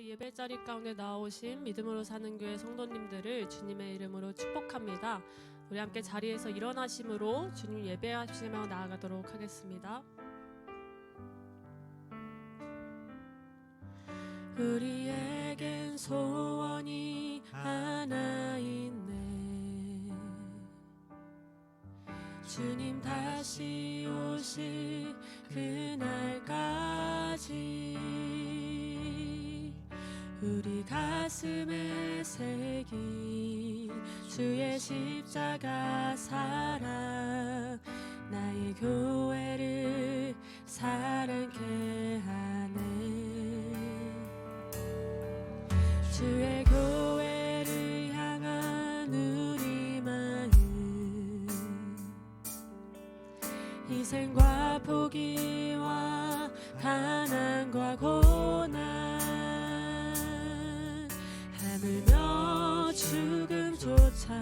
예배 자리 가운데 나오신 믿음으로 사는 교회 성도님들을 주님의 이름으로 축복합니다. 우리 함께 자리에서 일어나심으로 주님 예배하시며 나아가도록 하겠습니다. 우리에겐 소원이 하나 있네. 주님 다시 오실 그날까지 우리 가슴에 새긴 주의 십자가 사랑 나의 교회를 사랑케 하네. 주의 교회를 향한 우리 마음 희생과 포기와 가난과 고난 하물며 죽음조차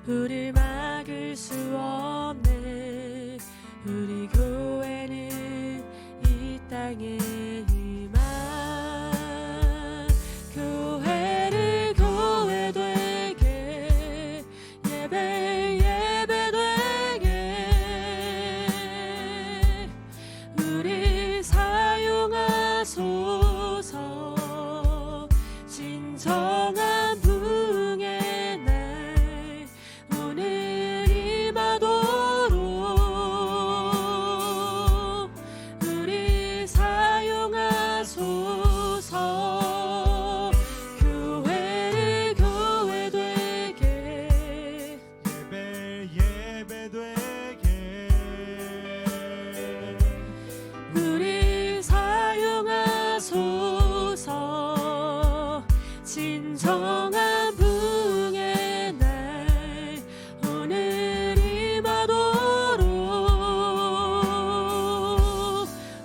우릴 막을 수 없네. 우리 교회는 이 땅에 임한 교회를 교회 되게 예배 되게 우리 사용하소서. 진정한 부흥의 날 오늘 임하도록 우리 사용하소서. 교회를 교회 되게 예배 되게 우리 사용하소서. 진정한 부흥의 날 오늘 임하도록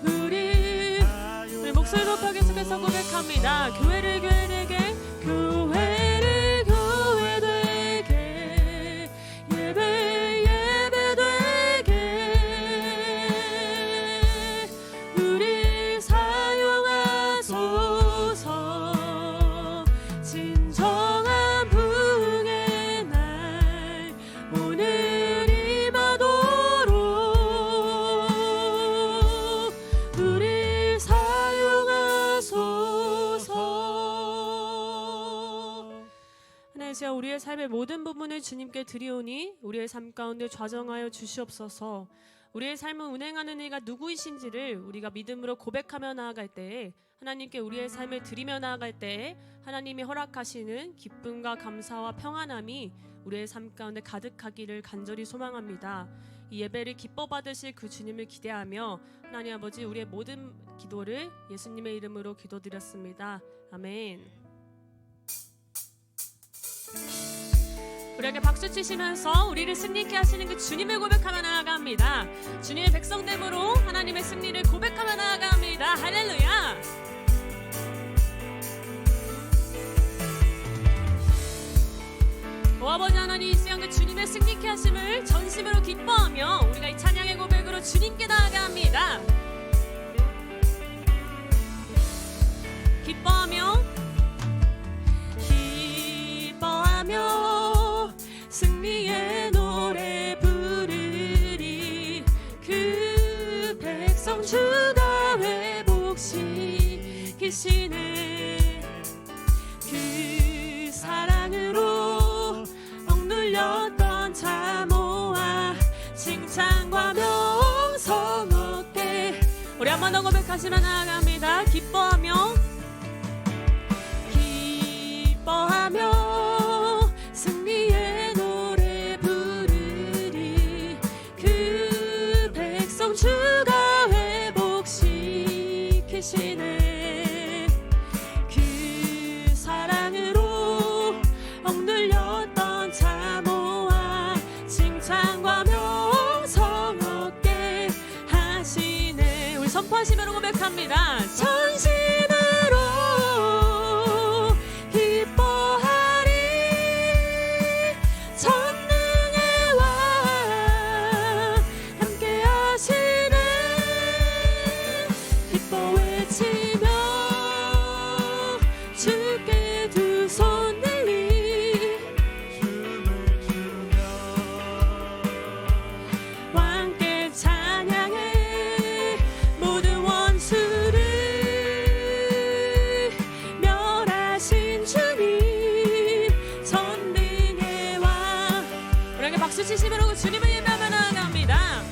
우리 목소리 높여 계속해서 고백합니다. 교회를 교회 되게 교회를 교회 되게 예배 되게 우리 사용하소서. 진정한 부흥의 날 오늘 임하도록 우리 사용하소서. 하나님이여, 우리의 삶의 모든 부분을 주님께 드리오니 우리의 삶 가운데 좌정하여 주시옵소서. 우리의 삶을 운행하는 이가 누구이신지를 우리가 믿음으로 고백하며 나아갈 때에 하나님께 우리의 삶을 드리며 나아갈 때에 하나님이 허락하시는 기쁨과 감사와 평안함이 우리의 삶 가운데 가득하기를 간절히 소망합니다. 이 예배를 기뻐 받으실 그 주님을 기대하며 하나님 아버지 우리의 모든 기도를 예수님의 이름으로 기도드렸습니다. 아멘. 우리에게 박수 치시면서 우리를 승리케 하시는 그 주님을 고백하며 나아갑니다. 주님의 백성됨으로 하나님의 승리를 고백하며 나아갑니다. 할렐루야. 오 아버지 하나님, 이 시간 그 주님의 승리케 하심을 전심으로 기뻐하며 우리가 이 찬양의 고백으로 주님께 나아갑니다. 기뻐하며 승리의 노래 부르리. 그 백성 주가 회복시키시네. 그 사랑으로 억눌렸던 자모아 칭찬과 명성 얻게 우리 한 번 더 고백하시며 나아갑니다. 기뻐하며 승리의 노래 부르리. 그 백성 주가 회복시키시네. 그 사랑으로 억눌렸던 자모아 칭찬과 명성 얻게 하시네. 우리 선포하시며 고백합니다. 전심으로 기뻐 외치며 박수 치시므로 주님을 예배하며 나아갑니다.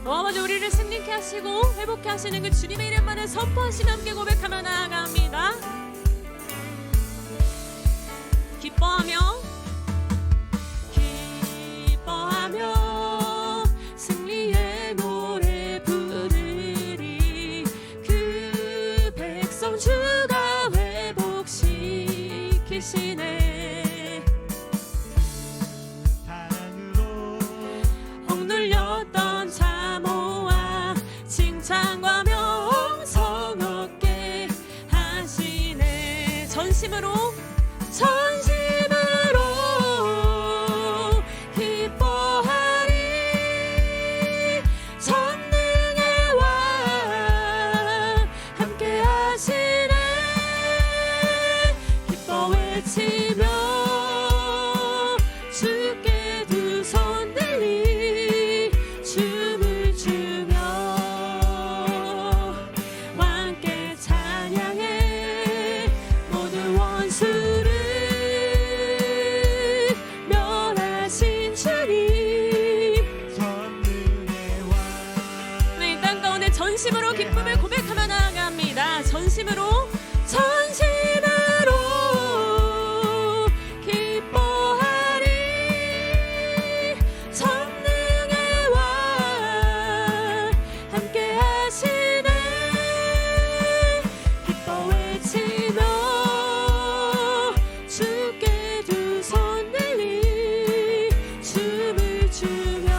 아버지, 우리를 승리케 하시고 회복케 하시는 그 주님의 이름만을 선포하시며 함께 고백하며 나아갑니다. 기뻐하며 승리의 노래 부르리. 그 백성 주가 회복시키시네. 사랑으로 억눌렸던 사모와 칭찬과 명성 얻게 하시네. 전심으로 기뻐하리. 전능의 왕 함께 하시네. 기뻐 외치며 주께 두 손 들리 춤을 추며 왕께 찬양해. 모든 원수를 멸하신 주님, 전능의 왕. 네, 이 땅 가운데 전심으로 기쁨을 고백하며 나아갑니다. 전심으로 기뻐하리. 전능의 왕 함께 하시네. 기뻐 외치며 주께 두 손 들리 춤을 추며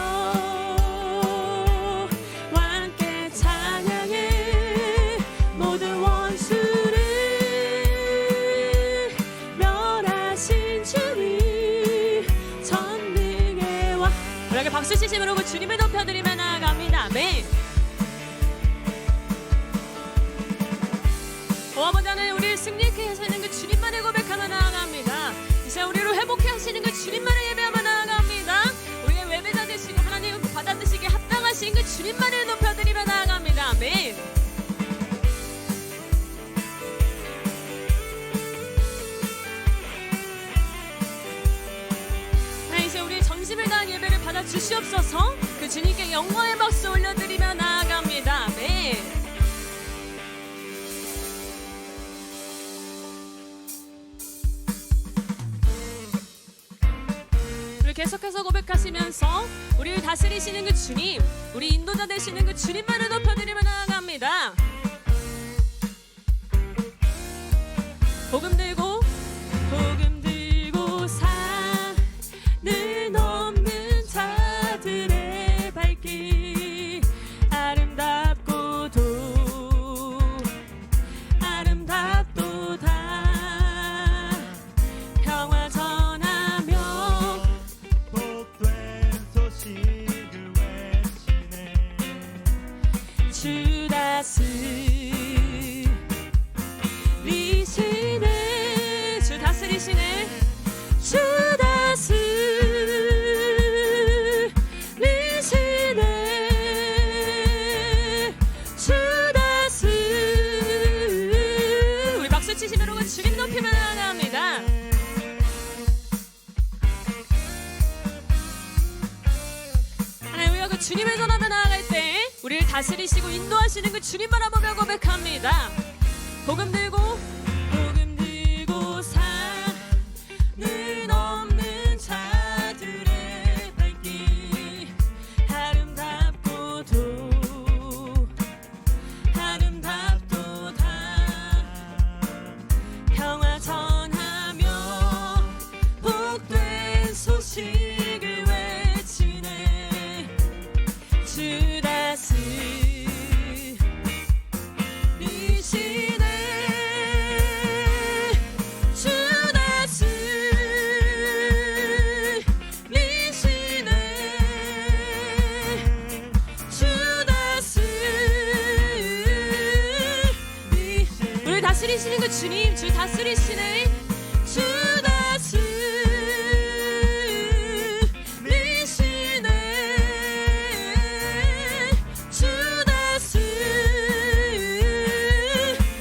왕께 찬양해. 모든 원수를 멸하신 주님, 전능의 왕. 우리에게 박수 치심으로 그 주님을 높여드리며 나아갑니다. 아멘. 아버지, 하나님, 우리를 승리케 하시는 그 주님만을 고백하며 나아갑니다. 이제 우리를 회복케 하시는 그 주님만을 예배하며 나아갑니다. 우리의 예배자 되시고 하나님 받아드시기에 합당하신 그 주님만을 높여드리며 나아갑니다. 아멘. 네, 이제 우리의 전심을 다한 예배를 받아주시옵소서. 그 주님께 영광의 박수 올려드리며 나아갑니다. 아멘. 계속해서 고백하시면서 우리를 다스리시는 그 주님, 우리 인도자 되시는 그 주님만을 높여드리며 나아갑니다. 복음 들고 산을 넘는 자들의 발길, 아름답도다. 평화 전하며 복된 소식을 외치네. 주 다스리시네. 주 다스리시네. 주 다스리시네. 주 우리 박수 치시므로 그 주님 높이며 나아갑니다. 하나님, 우리가 그 주님을 전하며 나아갈 때 우리를 다스리시고 인도하시는 그 주님 바라보며 고백합니다. 복음 들고 산을 넘는 자들의 발길, 아름답도다. 평화 전하며 복된 소식을 외치네. 주 다스리시네. 주 다스리시네. 주 우리 다스리시는 그 주님, 주 다스리시네. 주 다스리시네. 주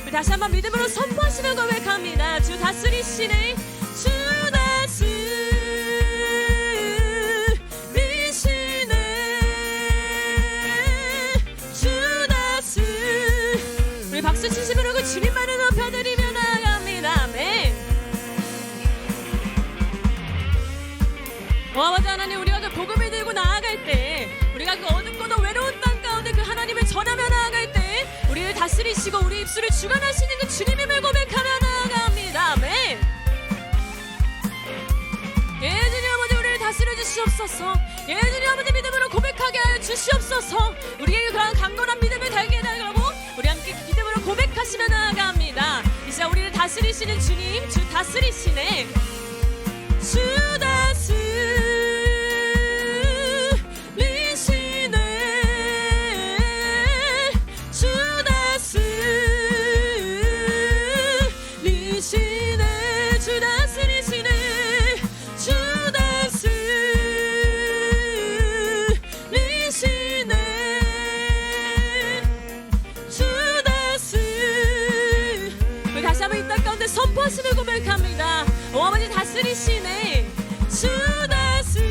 우리 다시 한번 믿음으로 선포하시며 고백합니다. 주 다스리시네. 주 다스리시네. 우리 박수 치시면 그 주님만을 높여드리며 나아갑니다. 아멘. 아버지 하나님, 우리가 그 복음을 들고 나아갈 때, 우리가 그 어둡고도 외로운 땅 가운데 그 하나님을 전하며 나아갈 때, 우리를 다스리시고 우리 입술을 주관하시는 그 주님임을 고백하며 나아갑니다. 아멘. 예, 주님 아버지, 우리를 다스려 주시옵소서. 예, 주님 아버지, 믿음으로 고백하게 하여 주시옵소서. 우리에게 그러한 강건한 믿음을 달게 해달라고 우리 함께 믿음으로 고백하시며 나아갑니다. 이제 우리를 다스리시는 주님, 주 다스리시네, 주 다스리시네, 주 다스리시네, 주 다스리시네, 주 다스리시네, 주 다스리. 우리 다시 한번 이 땅 가운데 선포하시며 고백합니다. 오 아버지 다스리시네, 주 다스리시네,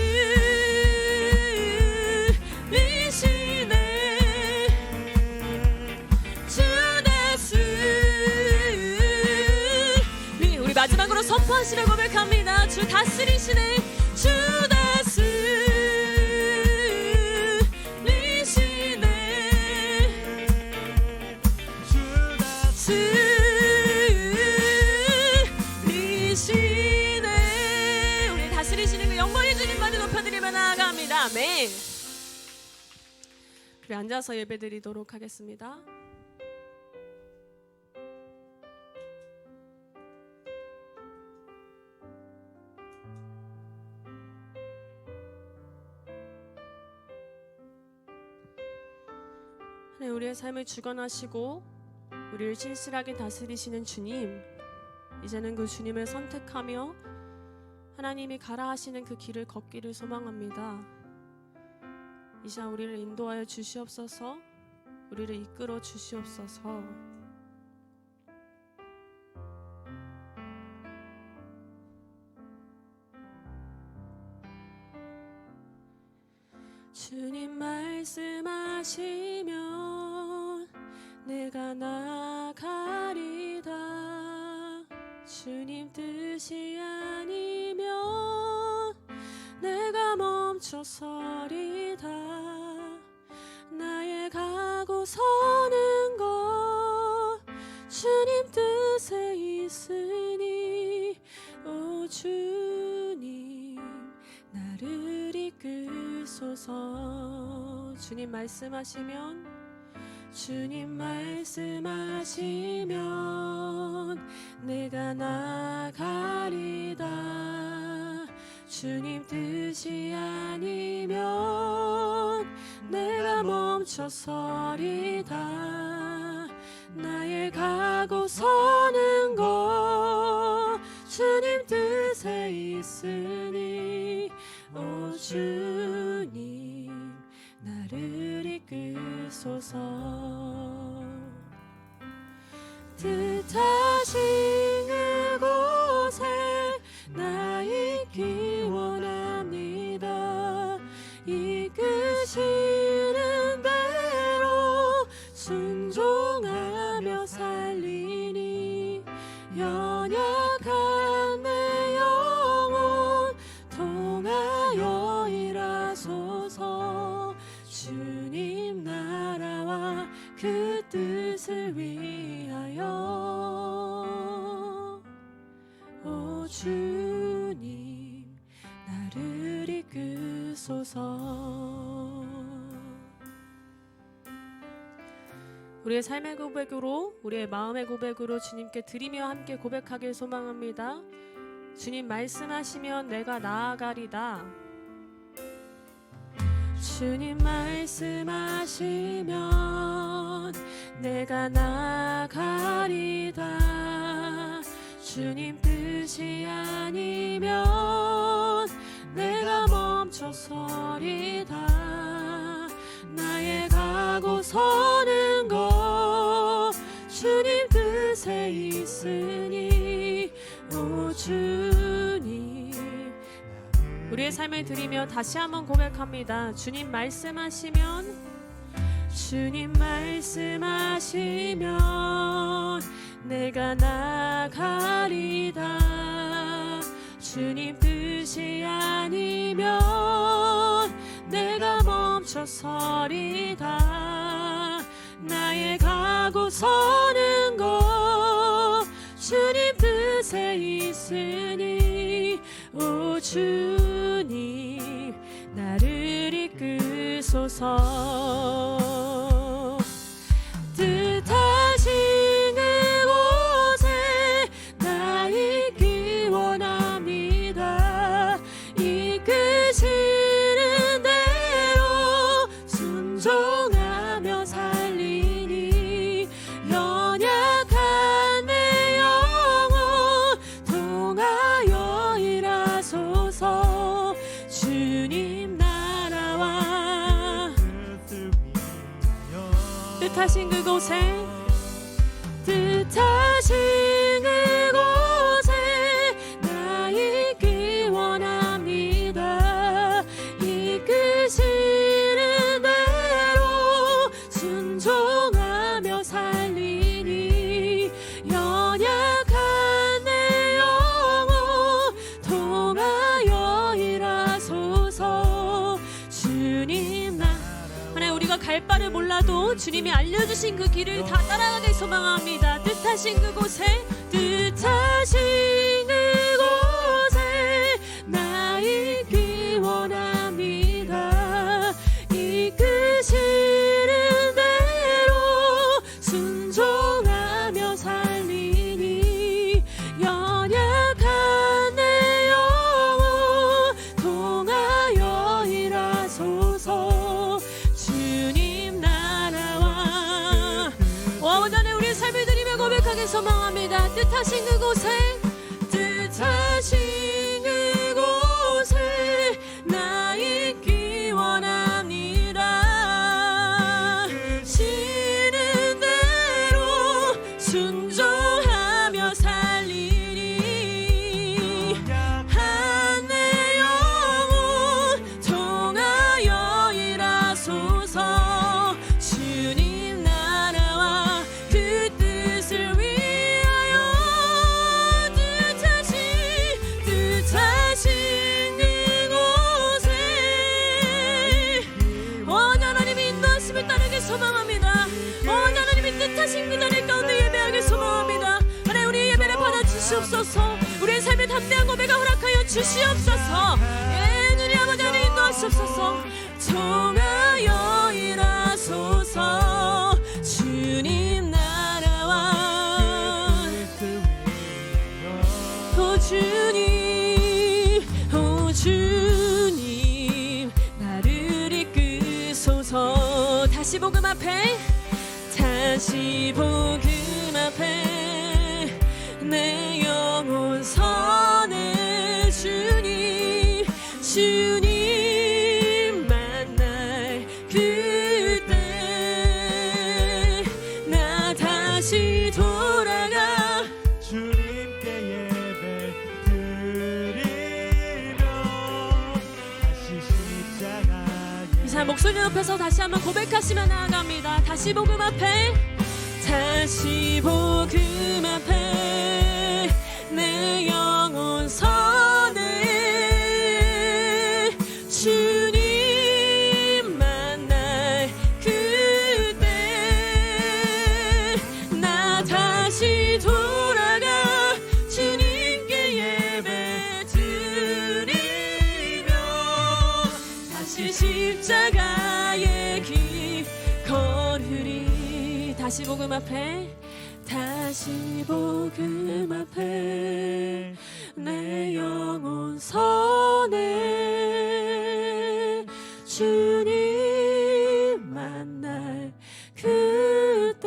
주 다스리. 우리 마지막으로 선포하시며 고백합니다. 주 다스리시네, 주 다스리시네, 주 다스리시네. 우리 다스리시는 그 영광의 주님만을 높여드리며 나아갑니다. 아멘. 우리 앉아서 예배드리도록 하겠습니다. 네, 우리의 삶을 주관하시고 우리를 신실하게 다스리시는 주님, 이제는 그 주님을 선택하며 하나님이 가라 하시는 그 길을 걷기를 소망합니다. 이 시간 우리를 인도하여 주시옵소서. 우리를 이끌어 주시옵소서. 주님 말씀하시면 내가 나가리다. 주님 뜻이 아니면 내가 멈춰서리다. 나의 가고 서는 것 주님 뜻에 있으니, 오 주님 나를 이끌소서. 주님 말씀하시면, 주님 말씀하시면 내가 나가리다. 주님 뜻이 아니면 내가 멈춰서리다. 나의 가고 서는 것 주님 뜻에 있으니, 오 주님 나를 이끌소서. 뜻하신 그곳에 나 있기 원합니다. 이끄시는 대로 순종하며 살리니, 연약한 내 영혼 통하여 일하소서. 주님 나라와 그 뜻을 위하여, 오 주님 나를 이끌소서. 우리의 삶의 고백으로, 우리의 마음의 고백으로 주님께 드리며 함께 고백하길 소망합니다. 주님 말씀하시면 내가 나아가리다. 주님 말씀하시면 내가 나아가리다. 주님 뜻이 아니면 내가 멈춰서리다. 나의 가고 서는 것 주님 뜻에 있으니, 오 주님. 우리의 삶을 드리며 다시 한번 고백합니다. 주님 말씀하시면, 주님 말씀하시면 내가 나가리다. 주님 뜻이 아니면 내가 멈춰서리다. 나의 가고 서는 곳 주님 뜻에 있으니 오 주님 나를 이끄소서. 뜻하신 그곳에 나 있기 원합니다. 이끄시는 대로 순종하며 살리니 연약한 내 영혼 통하여 일하소서. 주님 나라와 뜻하신 그곳에 뜻하신 그곳에 나 있기 원합니다. 이끄시는 대로 순종하며 살리니 연약한 내 영혼 통하여 일하소서. 주님 나 하나님 우리가 갈 바를 몰라도 주님이 알려주신 그 길을 다 따라가길 소망합니다. 뜻하신 그곳에 뜻하신 그곳에 나 있기 원합니다. 이끄시는 대로 순종하며 살리니 연약한 내 영혼 통하여 일하소서. 주님 나라와 원하는 우리 삶을 드리며 고백하길 소망합니다. 뜻하신 그곳에 뜻하신 그곳에 나 있기 원합니다. 시는 대로 순종하며 살리니 한 내 영혼 통하여 일하소서. 주님 나라와 그 뜻을 위하여 뜻하신 그곳에 하나님이 인도하심을 따르길 소망합니다. 하나님이 뜻하신 그 자리 가운데 예배하길 소망합니다. 하나님 우리의 예배를 받아주시옵소서. 우리의 삶에 담대한 고백을 허락하여 주시옵소서. 예 주님 아버지 하나님 인도하시옵소서. 통하여 일하소서. 주님 나라와 오 주님 오 주님 나를 이끄소서. 다시 복음 앞에 다시 복음 앞에 내 영혼 선해. 주님 주님 만날 그때 나 다시 돌아가 주님께 예배 드리며 다시 십자가에 이 사람 목소리 높여서 다시 한번 고백하시며 나아갑니다. 다시 복음 앞에 다시 복음 앞에 내 영혼 선해. 주님 만날 그때 나 다시 돌아가 주님께 예배 드리며 다시 십자가의 길 걸으리. 다시 복음 앞에 다시 복음 앞에 내 영혼 선해. 주님 만날 그때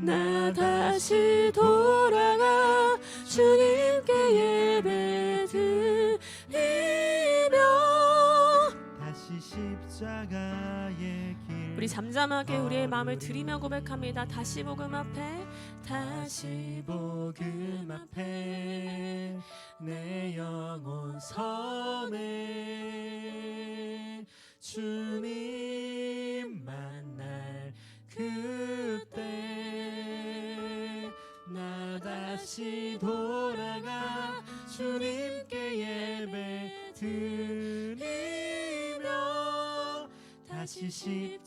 나 다시 돌아가 주님께 예배 드리며 다시 십자가의 길. 우리 잠잠하게 우리의 마음을 드리며 고백합니다. 다시 복음 앞에 다시 복음 앞에 내 영혼 선해. 주님 만날 그때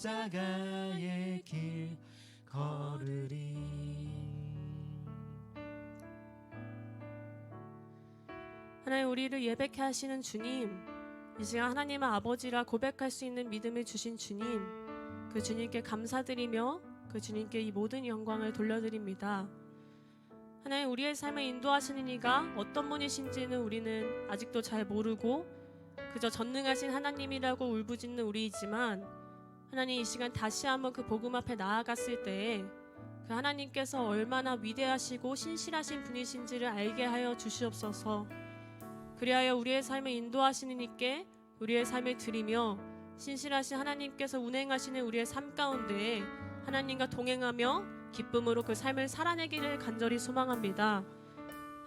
십자가의 길 걸으리. 하나님, 우리를 예배케 하시는 주님, 이 시간 하나님의 아버지라 고백할 수 있는 믿음을 주신 주님, 그 주님께 감사드리며 그 주님께 이 모든 영광을 돌려드립니다. 하나님, 우리의 삶을 인도하시는 이가 어떤 분이신지는 우리는 아직도 잘 모르고 그저 전능하신 하나님이라고 울부짖는 우리이지만, 하나님, 이 시간 다시 한번 그 복음 앞에 나아갔을 때에 그 하나님께서 얼마나 위대하시고 신실하신 분이신지를 알게 하여 주시옵소서. 그리하여 우리의 삶을 인도하시는 이께 우리의 삶을 드리며 신실하신 하나님께서 운행하시는 우리의 삶 가운데에 하나님과 동행하며 기쁨으로 그 삶을 살아내기를 간절히 소망합니다.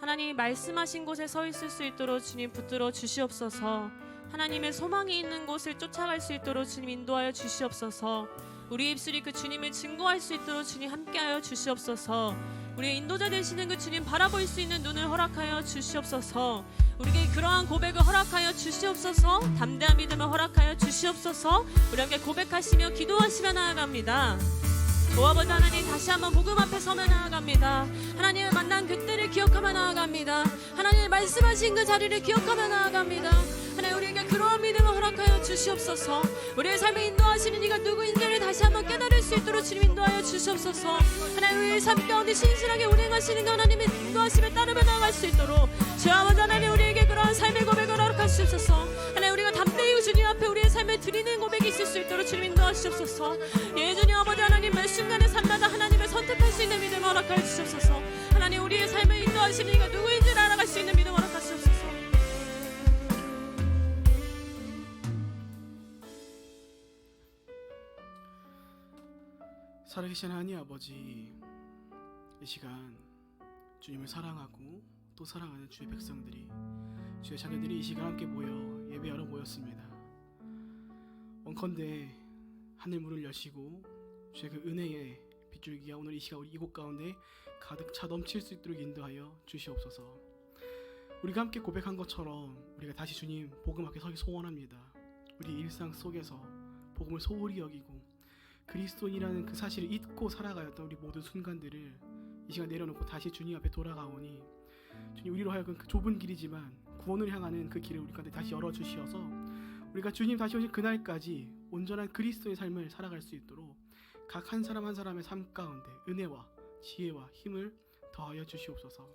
하나님, 말씀하신 곳에 서 있을 수 있도록 주님 붙들어 주시옵소서. 하나님의 소망이 있는 곳을 쫓아갈 수 있도록 주님 인도하여 주시옵소서. 우리 입술이 그 주님을 증거할 수 있도록 주님 함께하여 주시옵소서. 우리의 인도자 되시는 그 주님 바라볼 수 있는 눈을 허락하여 주시옵소서. 우리에게 그러한 고백을 허락하여 주시옵소서. 담대한 믿음을 허락하여 주시옵소서. 우리 함께 고백하시며 기도하시며 나아갑니다. 오 아버지 하나님, 다시 한번 복음 앞에 서며 나아갑니다. 하나님을 만난 그때를 기억하며 나아갑니다. 하나님의 말씀하신 그 자리를 기억하며 나아갑니다. 하나님, 우리에게 그러한 믿음을 허락하여 주시옵소서. 우리의 삶을 인도하시는 이가 누구인지를 다시 한번 깨달을 수 있도록 주님 인도하여 주시옵소서. 하나님, 우리의 삶 가운데 신실하게 운행하시는 그 하나님의 인도하심에 따르며 나아갈 수 있도록 주 아버지 하나님, 우리에게 그러한 삶의 고백을 허락하시옵소서. 하나님, 우리가 담대히 주님 앞에 우리의 삶을 드리는 고백이 있을 수 있도록 주님 인도하시옵소서. 예, 주님 아버지 하나님, 매 순간의 삶마다 하나님을 선택할 수 있는 믿음을 허락하여 주시옵소서. 하나님, 우리의 삶을 인도하시는 이가 누구인지를 알아갈 수 있는 믿음을 허락하시옵소서. 살아계신 하나님 아버지, 이 시간 주님을 사랑하고 또 사랑하는 주의 백성들이, 주의 자녀들이 이 시간 함께 모여 예배하러 모였습니다. 원컨대 하늘 문을 여시고 주의 그 은혜의 빗줄기가 오늘 이 시간 우리 이곳 가운데 가득 차 넘칠 수 있도록 인도하여 주시옵소서. 우리가 함께 고백한 것처럼 우리가 다시 주님 복음 앞에 서기 소원합니다. 우리 일상 속에서 복음을 소홀히 여기고 그리스도인이라는 그 사실을 잊고 살아가였던 우리 모든 순간들을 이 시간 내려놓고 다시 주님 앞에 돌아가오니, 주님, 우리로 하여금 그 좁은 길이지만 구원을 향하는 그 길을 우리 가운데 다시 열어주시어서 우리가 주님 다시 오실 그날까지 온전한 그리스도의 삶을 살아갈 수 있도록 각 한 사람 한 사람의 삶 가운데 은혜와 지혜와 힘을 더하여 주시옵소서.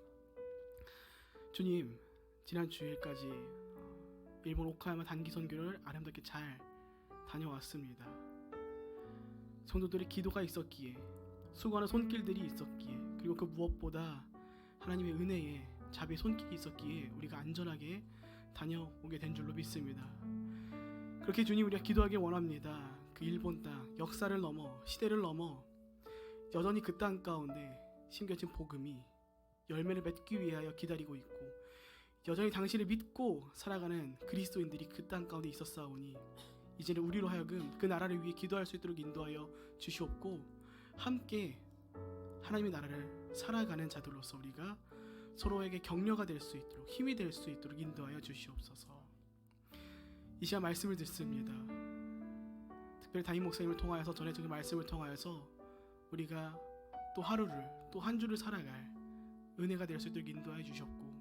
주님, 지난 주일까지 일본 오카야마 단기 선교를 아름답게 잘 다녀왔습니다. 성도들의 기도가 있었기에, 수고하는 손길들이 있었기에, 그리고 그 무엇보다 하나님의 은혜에 자비의 손길이 있었기에 우리가 안전하게 다녀오게 된 줄로 믿습니다. 그렇게 주님, 우리가 기도하길 원합니다. 그 일본 땅, 역사를 넘어 시대를 넘어 여전히 그 땅 가운데 심겨진 복음이 열매를 맺기 위하여 기다리고 있고, 여전히 당신을 믿고 살아가는 그리스도인들이 그 땅 가운데 있었사오니, 이제는 우리로 하여금 그 나라를 위해 기도할 수 있도록 인도하여 주시옵고, 함께 하나님의 나라를 살아가는 자들로서 우리가 서로에게 격려가 될 수 있도록, 힘이 될 수 있도록 인도하여 주시옵소서. 이 시간 말씀을 듣습니다. 특별히 담임 목사님을 통하여서 전해주는 말씀을 통하여서 우리가 또 하루를, 또 한 주를 살아갈 은혜가 될 수 있도록 인도하여 주셨고,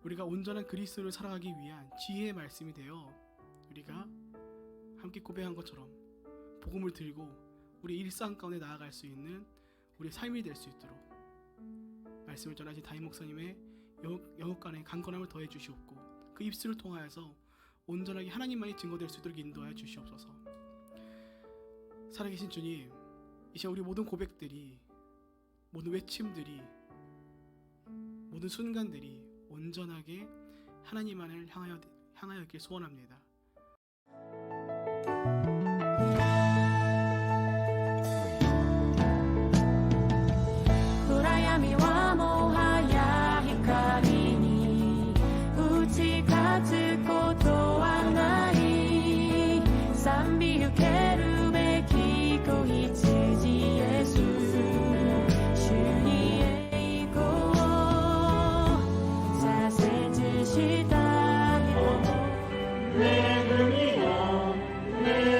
우리가 온전한 그리스도를 살아가기 위한 지혜의 말씀이 되어 우리가 함께 고백한 것처럼 복음을 들고 우리 일상 가운데 나아갈 수 있는 우리의 삶이 될 수 있도록 말씀을 전하신 담임 목사님의 영육간의 강건함을 더해 주시옵고, 그 입술을 통하여서 온전하게 하나님만이 증거될 수 있도록 인도하여 주시옵소서. 살아계신 주님, 이 시간 우리 모든 고백들이, 모든 외침들이, 모든 순간들이 온전하게 하나님만을 향하여 있길 소원합니다. 내 눈이여 내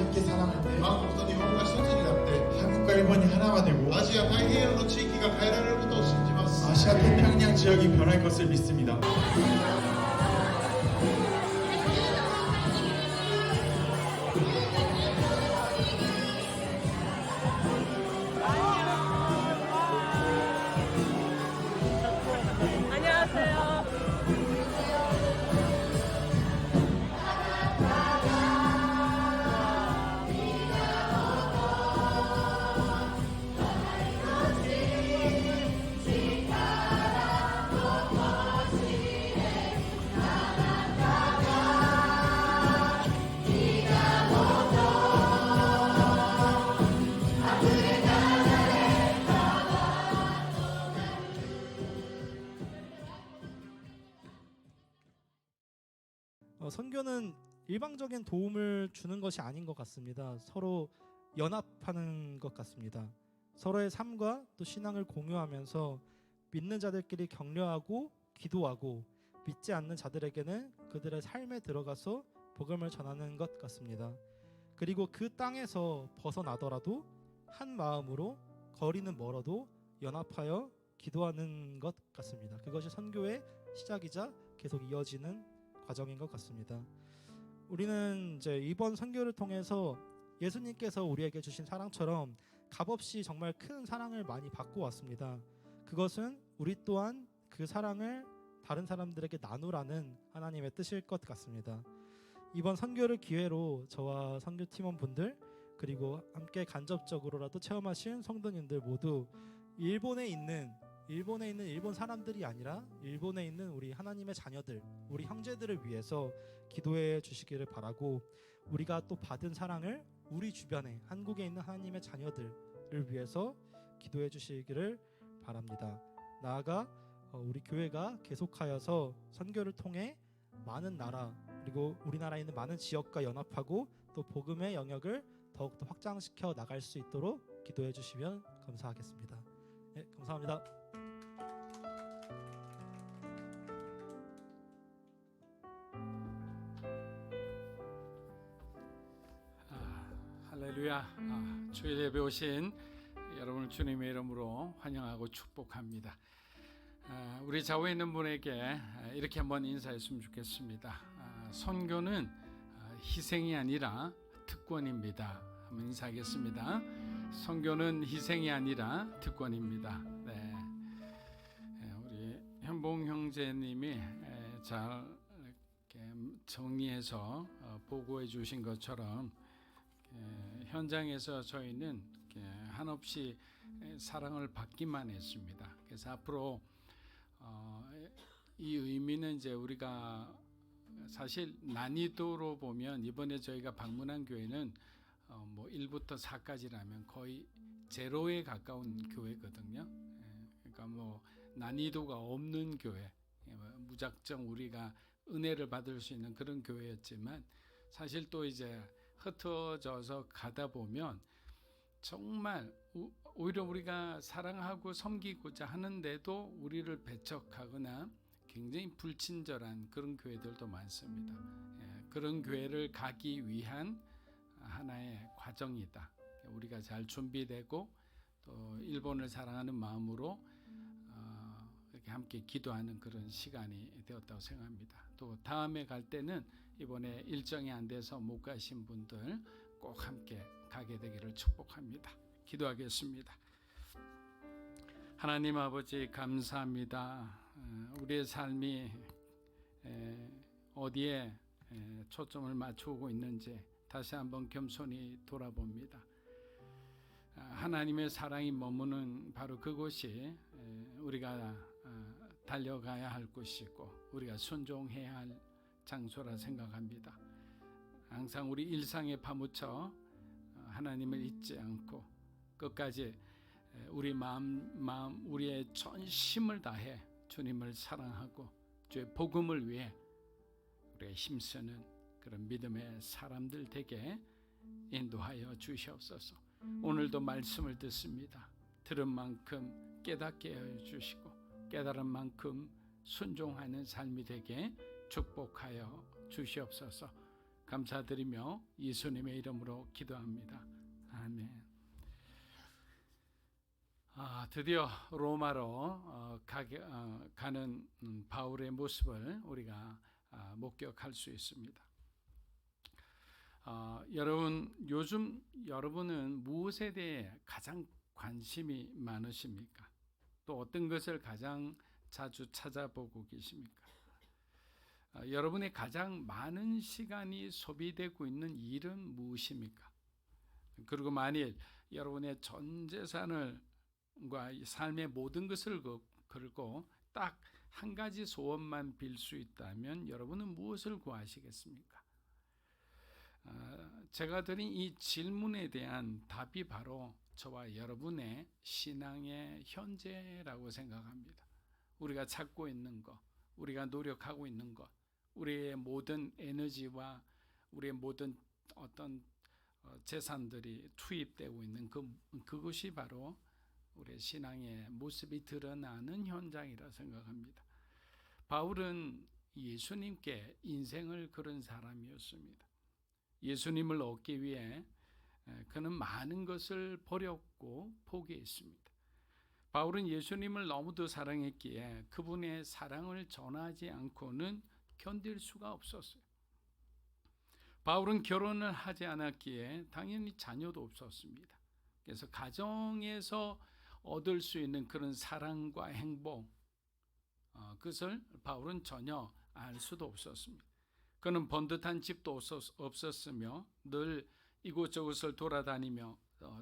함께 사랑할 때 韓国と日本が一つになって 한국과 일본이 하나가 되고 アジア太平洋の地域が変えられることを信じます 아시아 태평양 지역이 변할 것을 믿습니다. 안녕하세요. 선교는 일방적인 도움을 주는 것이 아닌 것 같습니다. 서로 연합하는 것 같습니다. 서로의 삶과 또 신앙을 공유하면서 믿는 자들끼리 격려하고 기도하고 믿지 않는 자들에게는 그들의 삶에 들어가서 복음을 전하는 것 같습니다. 그리고 그 땅에서 벗어나더라도 한 마음으로 거리는 멀어도 연합하여 기도하는 것 같습니다. 그것이 선교의 시작이자 계속 이어지는 과정인 것 같습니다. 우리는 이제 이번 선교를 통해서 예수님께서 우리에게 주신 사랑처럼 값없이 정말 큰 사랑을 많이 받고 왔습니다. 그것은 우리 또한 그 사랑을 다른 사람들에게 나누라는 하나님의 뜻일 것 같습니다. 이번 선교를 기회로 저와 선교 팀원분들 그리고 함께 간접적으로라도 체험하신 성도님들 모두 일본에 있는 일본 사람들이 아니라 일본에 있는 우리 하나님의 자녀들, 우리 형제들을 위해서 기도해 주시기를 바라고, 우리가 또 받은 사랑을 우리 주변에 한국에 있는 하나님의 자녀들을 위해서 기도해 주시기를 바랍니다. 나아가 우리 교회가 계속하여서 선교를 통해 많은 나라 그리고 우리나라에 있는 많은 지역과 연합하고 또 복음의 영역을 더욱더 확장시켜 나갈 수 있도록 기도해 주시면 감사하겠습니다. 네, 감사합니다. 할렐루야. 주일 예배 오신 여러분을 주님의 이름으로 환영하고 축복합니다. 우리 좌우에 있는 분에게 이렇게 한번 인사했으면 좋겠습니다. 선교는 희생이 아니라 특권입니다. 한번 인사하겠습니다. 선교는 희생이 아니라 특권입니다. 네. 우리 현봉 형제님이 잘 이렇게 정리해서 보고해 주신 것처럼 현장에서 저희는 한없이 사랑을 받기만 했습니다. 그래서 앞으로 이 의미는 이제 우리가 사실 난이도로 보면 이번에 저희가 방문한 교회는 뭐 1부터 4까지라면 거의 제로에 가까운 교회거든요. 그러니까 뭐 난이도가 없는 교회, 무작정 우리가 은혜를 받을 수 있는 그런 교회였지만 사실 또 이제 흩어져서 가다 보면 정말 오히려 우리가 사랑하고 섬기고자 하는데도 우리를 배척하거나 굉장히 불친절한 그런 교회들도 많습니다. 그런 교회를 가기 위한 하나의 과정이다. 우리가 잘 준비되고 또 일본을 사랑하는 마음으로 이렇게 함께 기도하는 그런 시간이 되었다고 생각합니다. 또 다음에 갈 때는 이번에 일정이 안 돼서 못 가신 분들 꼭 함께 가게 되기를 축복합니다. 기도하겠습니다. 하나님 아버지 감사합니다. 우리의 삶이 어디에 초점을 맞추고 있는지 다시 한번 겸손히 돌아봅니다. 하나님의 사랑이 머무는 바로 그곳이 우리가 달려가야 할 곳이고 우리가 순종해야 할 장소라 생각합니다. 항상 우리 일상에 파묻혀 하나님을 잊지 않고 끝까지 우리 마음 우리의 전심을 다해 주님을 사랑하고 주의 복음을 위해 우리가 힘쓰는 그런 믿음의 사람들 되게 인도하여 주시옵소서. 오늘도 말씀을 듣습니다. 들은 만큼 깨닫게 해 주시고 깨달은 만큼 순종하는 삶이 되게 축복하여 주시옵소서. 감사드리며 예수님의 이름으로 기도합니다. 아멘. 드디어 로마로 가는 바울의 모습을 우리가 목격할 수 있습니다. 여러분, 요즘 여러분은 무엇에 대해 가장 관심이 많으십니까? 또 어떤 것을 가장 자주 찾아보고 계십니까? 여러분의 가장 많은 시간이 소비되고 있는 일은 무엇입니까? 그리고 만일 여러분의 전 재산과 삶의 모든 것을 걸고 딱 한 가지 소원만 빌 수 있다면 여러분은 무엇을 구하시겠습니까? 제가 드린 이 질문에 대한 답이 바로 저와 여러분의 신앙의 현재라고 생각합니다. 우리가 찾고 있는 것, 우리가 노력하고 있는 것, 우리의 모든 에너지와 우리의 모든 어떤 재산들이 투입되고 있는 그것이 바로 우리의 신앙의 모습이 드러나는 현장이라 생각합니다. 바울은 예수님께 인생을 걸은 사람이었습니다. 예수님을 얻기 위해 그는 많은 것을 버렸고 포기했습니다. 바울은 예수님을 너무도 사랑했기에 그분의 사랑을 전하지 않고는 견딜 수가 없었어요. 바울은 결혼을 하지 않았기에 당연히 자녀도 없었습니다. 그래서 가정에서 얻을 수 있는 그런 사랑과 행복, 그것을 바울은 전혀 알 수도 없었습니다. 그는 번듯한 집도 없었으며 늘 이곳저곳을 돌아다니며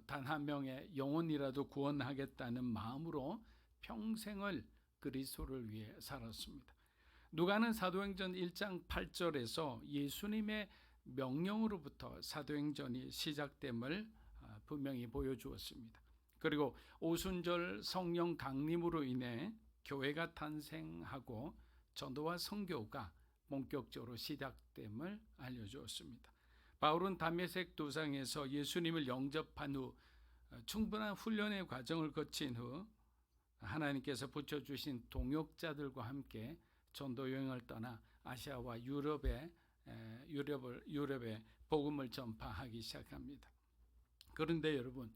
단 한 명의 영혼이라도 구원하겠다는 마음으로 평생을 그리스도를 위해 살았습니다. 누가는 사도행전 1장 8절에서 예수님의 명령으로부터 사도행전이 시작됨을 분명히 보여주었습니다. 그리고 오순절 성령 강림으로 인해 교회가 탄생하고 전도와 선교가 본격적으로 시작됨을 알려주었습니다. 바울은 다메섹 도상에서 예수님을 영접한 후 충분한 훈련의 과정을 거친 후 하나님께서 붙여주신 동역자들과 함께 전도 여행을 떠나 아시아와 유럽에 복음을 전파하기 시작합니다. 그런데 여러분,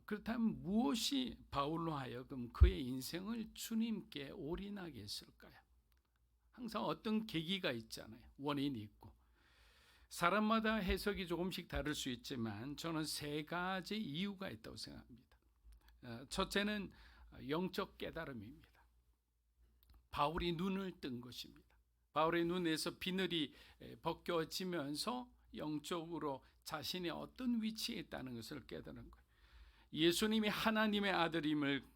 그렇다면 무엇이 바울로 하여금 그의 인생을 주님께 올인하게 했을까요? 항상 어떤 계기가 있잖아요. 원인이 있고. 사람마다 해석이 조금씩 다를 수 있지만 저는 세 가지 이유가 있다고 생각합니다. 첫째는 영적 깨달음입니다. 바울이 눈을 뜬 것입니다. 바울의 눈에서 비늘이 벗겨지면서 영적으로 자신이 어떤 위치에 있다는 것을 깨달은 거예요. 예수님이 하나님의 아들임을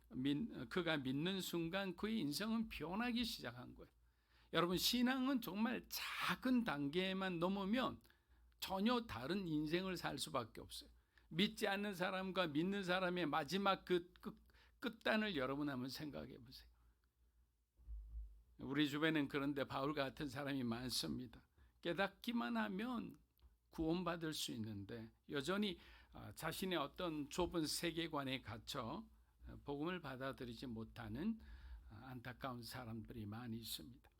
그가 믿는 순간 그의 인생은 변하기 시작한 거예요. 여러분, 신앙은 정말 작은 단계만 넘으면 전혀 다른 인생을 살 수밖에 없어요. 믿지 않는 사람과 믿는 사람의 마지막 끝단을 여러분 한번 생각해 보세요. 우리 주변엔 그런데 바울 같은 사람이 많습니다. 깨닫기만 하면 구원받을 수 있는데 여전히 자신의 어떤 좁은 세계관에 갇혀 복음을 받아들이지 못하는 안타까운 사람들이 많이 있습니다.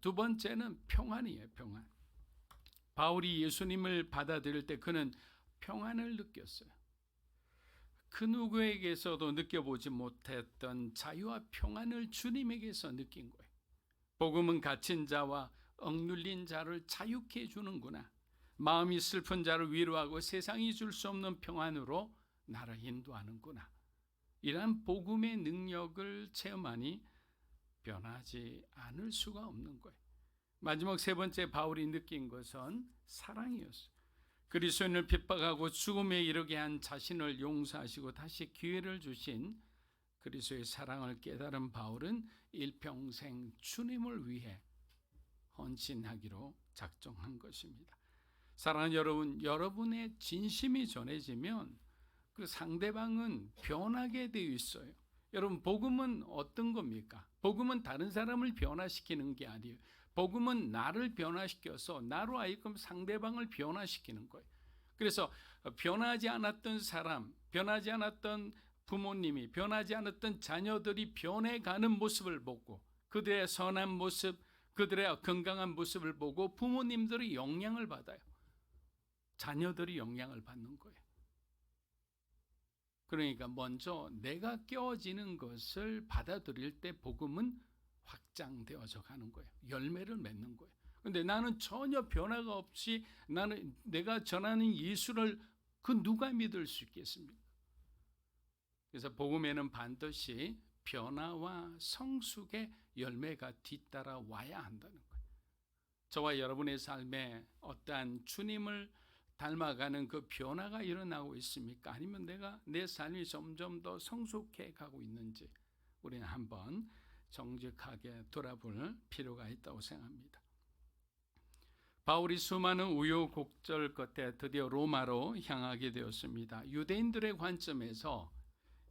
두 번째는 평안이에요. 평안. 바울이 예수님을 받아들일 때 그는 평안을 느꼈어요. 그 누구에게서도 느껴보지 못했던 자유와 평안을 주님에게서 느낀 거예요. 복음은 갇힌 자와 억눌린 자를 자유케 해주는구나. 마음이 슬픈 자를 위로하고 세상이 줄 수 없는 평안으로 나를 인도하는구나. 이러한 복음의 능력을 체험하니 변하지 않을 수가 없는 거예요. 마지막 세 번째 바울이 느낀 것은 사랑이었어요. 그리스도인을 핍박하고 죽음에 이르게 한 자신을 용서하시고 다시 기회를 주신 그리스도의 사랑을 깨달은 바울은 일평생 주님을 위해 헌신하기로 작정한 것입니다. 사랑하는 여러분, 여러분의 진심이 전해지면 그 상대방은 변하게 되어 있어요. 여러분, 복음은 어떤 겁니까? 복음은 다른 사람을 변화시키는 게 아니에요. 복음은 나를 변화시켜서 나로 하여금 상대방을 변화시키는 거예요. 그래서 변하지 않았던 사람, 변하지 않았던 부모님이, 변하지 않았던 자녀들이 변해가는 모습을 보고 그들의 선한 모습, 그들의 건강한 모습을 보고 부모님들이 영향을 받아요. 자녀들이 영향을 받는 거예요. 그러니까 먼저 내가 깨어지는 것을 받아들일 때 복음은 확장되어져 가는 거예요. 열매를 맺는 거예요. 근데 나는 전혀 변화가 없이 나는 내가 전하는 예수를 그 누가 믿을 수 있겠습니까? 그래서 복음에는 반드시 변화와 성숙의 열매가 뒤따라 와야 한다는 거예요. 저와 여러분의 삶에 어떠한 주님을 닮아가는 그 변화가 일어나고 있습니까? 아니면 내 삶이 점점 더 성숙해 가고 있는지 우리는 한번 정직하게 돌아볼 필요가 있다고 생각합니다. 바울이 수많은 우여곡절 끝에 드디어 로마로 향하게 되었습니다. 유대인들의 관점에서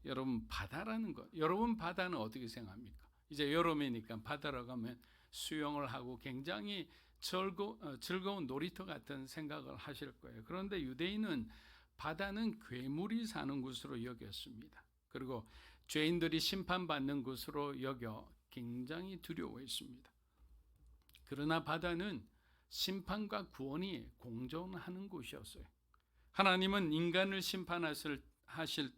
여러분 바다라는 것, 여러분 바다는 어떻게 생각합니까? 이제 여름이니까 바다로 가면 수영을 하고 굉장히 즐거운 놀이터 같은 생각을 하실 거예요. 그런데 유대인은 바다는 괴물이 사는 곳으로 여겼습니다. 그리고 죄인들이 심판받는 곳으로 여겨 굉장히 두려워했습니다. 그러나 바다는 심판과 구원이 공존하는 곳이었어요. 하나님은 인간을 심판하실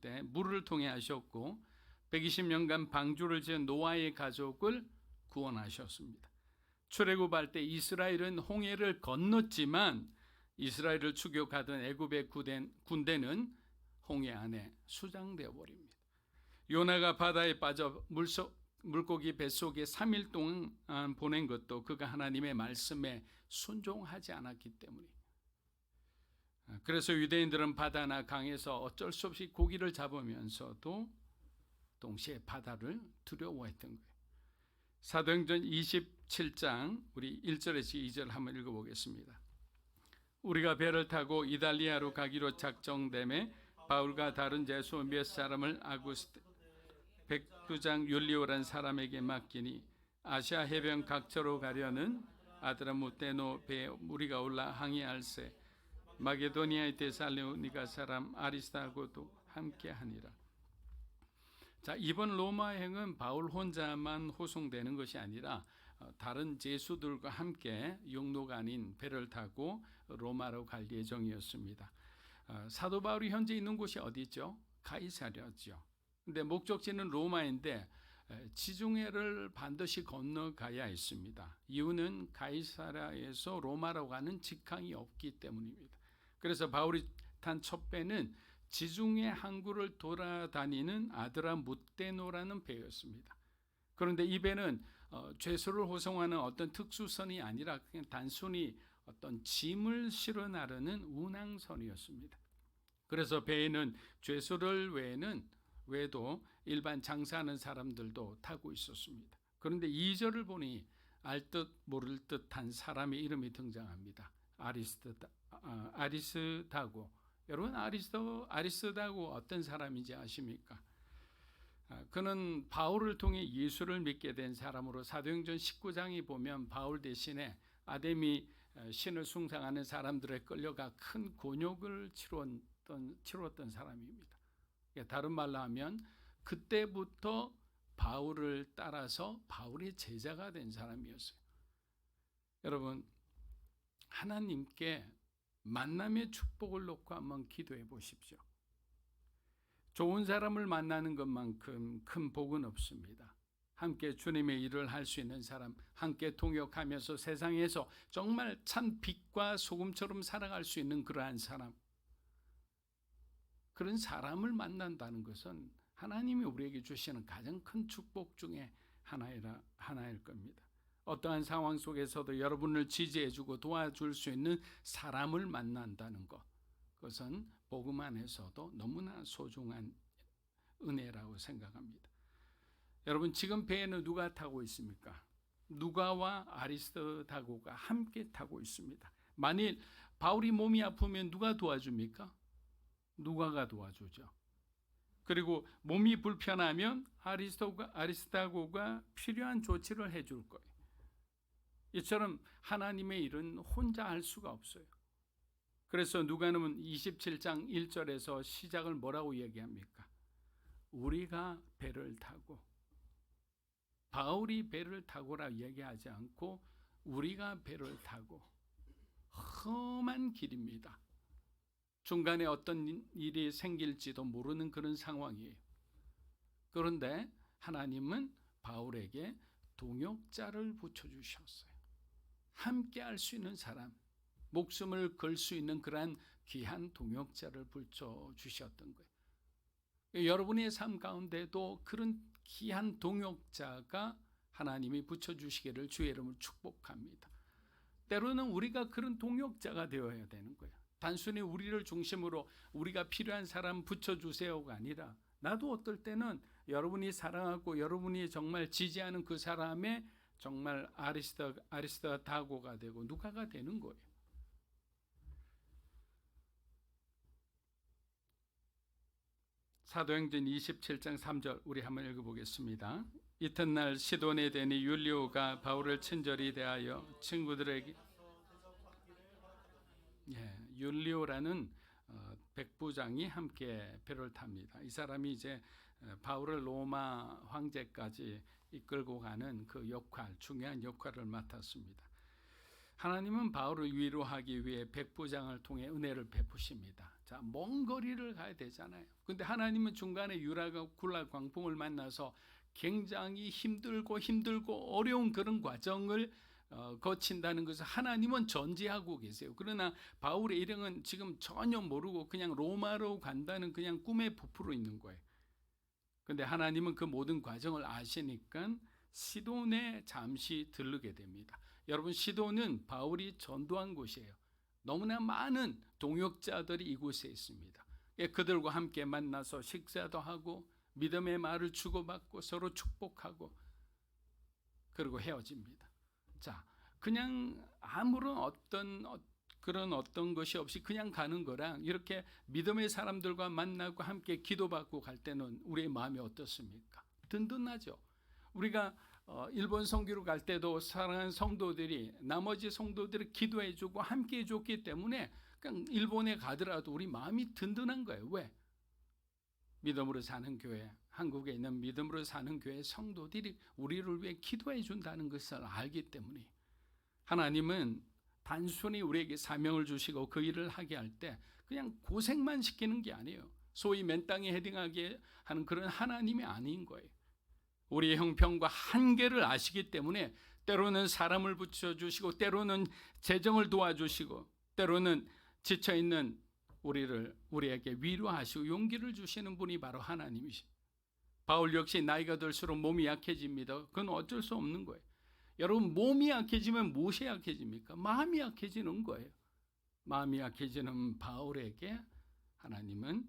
때 물을 통해 하셨고 120년간 방주를 지은 노아의 가족을 구원하셨습니다. 출애굽할 때 이스라엘은 홍해를 건넜지만 이스라엘을 추격하던 애굽의 군대는 홍해 안에 수장되어 버립니다. 요나가 바다에 빠져 물고기 뱃속에 3일 동안 보낸 것도 그가 하나님의 말씀에 순종하지 않았기 때문입니다. 그래서 유대인들은 바다나 강에서 어쩔 수 없이 고기를 잡으면서도 동시에 바다를 두려워했던 거예요. 사도행전 27장 우리 1절에서 2절 한번 읽어보겠습니다. 우리가 배를 타고 이달리아로 가기로 작정됨에 바울과 다른 제수 몇 사람을 아구스트 백두장 율리오란 사람에게 맡기니 아시아 해변 각처로 가려는 아드라무테노 배에 우리가 올라 항해할세 마게도니아의 데살로니가 사람 아리스타고도 함께하니라. 자, 이번 로마 여행은 바울 혼자만 호송되는 것이 아니라 다른 제수들과 함께 육로가 아닌 배를 타고 로마로 갈 예정이었습니다. 사도 바울이 현재 있는 곳이 어디죠? 가이사랴죠. 근데 목적지는 로마인데 지중해를 반드시 건너가야 했습니다. 이유는 가이사랴에서 로마로 가는 직항이 없기 때문입니다. 그래서 바울이 탄 첫 배는 지중해 항구를 돌아다니는 아드라무테노라는 배였습니다. 그런데 이 배는 죄수를 호송하는 어떤 특수선이 아니라 그냥 단순히 어떤 짐을 실어 나르는 운항선이었습니다. 그래서 배에는 죄수를 외에도 일반 장사하는 사람들도 타고 있었습니다. 그런데 2절을 보니 알 듯 모를 듯한 사람의 이름이 등장합니다. 아리스다고. 여러분 아리스다고 어떤 사람인지 아십니까? 그는 바울을 통해 예수를 믿게 된 사람으로 사도행전 19장에 보면 바울 대신에 아데미 신을 숭상하는 사람들에 끌려가 큰 곤욕을 치루었던 사람입니다. 다른 말로 하면 그때부터 바울을 따라서 바울의 제자가 된 사람이었어요. 여러분, 하나님께 만남의 축복을 놓고 한번 기도해 보십시오. 좋은 사람을 만나는 것만큼 큰 복은 없습니다. 함께 주님의 일을 할 수 있는 사람, 함께 동역하면서 세상에서 정말 참 빛과 소금처럼 살아갈 수 있는 그러한 사람, 그런 사람을 만난다는 것은 하나님이 우리에게 주시는 가장 큰 축복 중에 하나일 겁니다. 어떠한 상황 속에서도 여러분을 지지해주고 도와줄 수 있는 사람을 만난다는 것, 그것은 복음 안에서도 너무나 소중한 은혜라고 생각합니다. 여러분, 지금 배에는 누가 타고 있습니까? 누가와 아리스다고가 함께 타고 있습니다. 만일 바울이 몸이 아프면 누가 도와줍니까? 누가가 도와주죠. 그리고 몸이 불편하면 아리스다고가 필요한 조치를 해줄 거예요. 이처럼 하나님의 일은 혼자 할 수가 없어요. 그래서 누가는 27장 1절에서 시작을 뭐라고 얘기합니까? 우리가 배를 타고, 바울이 배를 타고라 얘기하지 않고 우리가 배를 타고 험한 길입니다. 중간에 어떤 일이 생길지도 모르는 그런 상황이에요. 그런데 하나님은 바울에게 동역자를 붙여주셨어요. 함께 할 수 있는 사람, 목숨을 걸 수 있는 그러한 귀한 동역자를 붙여주셨던 거예요. 여러분의 삶 가운데도 그런 귀한 동역자가 하나님이 붙여주시기를 주의 이름으로 축복합니다. 때로는 우리가 그런 동역자가 되어야 되는 거예요. 단순히 우리를 중심으로 우리가 필요한 사람 붙여주세요가 아니라 나도 어떨 때는 여러분이 사랑하고 여러분이 정말 지지하는 그 사람의 정말 아리스타다고가 되고 누가가 되는 거예요. 사도행전 27장 3절 우리 한번 읽어보겠습니다. 이튿날 시돈에 대니 율리오가 바울을 친절히 대하여 친구들에게 율리오라는 백부장이 함께 배를 탑니다. 이 사람이 이제 바울을 로마 황제까지 이끌고 가는 그 역할, 중요한 역할을 맡았습니다. 하나님은 바울을 위로하기 위해 백부장을 통해 은혜를 베푸십니다. 자, 먼 거리를 가야 되잖아요. 근데 하나님은 중간에 유라가 굴라 광풍을 만나서 굉장히 힘들고 어려운 그런 과정을 거친다는 것을 하나님은 전제하고 계세요. 그러나 바울의 일행은 지금 전혀 모르고 그냥 로마로 간다는 그냥 꿈에 부풀어 있는 거예요. 근데 하나님은 그 모든 과정을 아시니까 시돈에 잠시 들르게 됩니다. 여러분, 시돈은 바울이 전도한 곳이에요. 너무나 많은 동역자들이 이곳에 있습니다. 그들과 함께 만나서 식사도 하고 믿음의 말을 주고받고 서로 축복하고 그리고 헤어집니다. 자, 그냥 아무런 어떤 것이 없이 그냥 가는 거랑 이렇게 믿음의 사람들과 만나고 함께 기도받고 갈 때는 우리의 마음이 어떻습니까? 든든하죠. 우리가 일본 선교로 갈 때도 사랑하는 성도들이 나머지 성도들을 기도해주고 함께 해줬기 때문에 그냥 일본에 가더라도 우리 마음이 든든한 거예요. 왜? 믿음으로 사는 교회, 한국에 있는 믿음으로 사는 교회 성도들이 우리를 위해 기도해 준다는 것을 알기 때문에 하나님은 단순히 우리에게 사명을 주시고 그 일을 하게 할 때 그냥 고생만 시키는 게 아니에요. 소위 맨 땅에 헤딩하게 하는 그런 하나님이 아닌 거예요. 우리의 형편과 한계를 아시기 때문에 때로는 사람을 붙여주시고 때로는 재정을 도와주시고 때로는 지쳐있는 우리에게 위로하시고 용기를 주시는 분이 바로 하나님이십니다. 바울 역시 나이가 들수록 몸이 약해집니다. 그건 어쩔 수 없는 거예요. 여러분, 몸이 약해지면 무엇이 약해집니까? 마음이 약해지는 거예요. 마음이 약해지는 바울에게 하나님은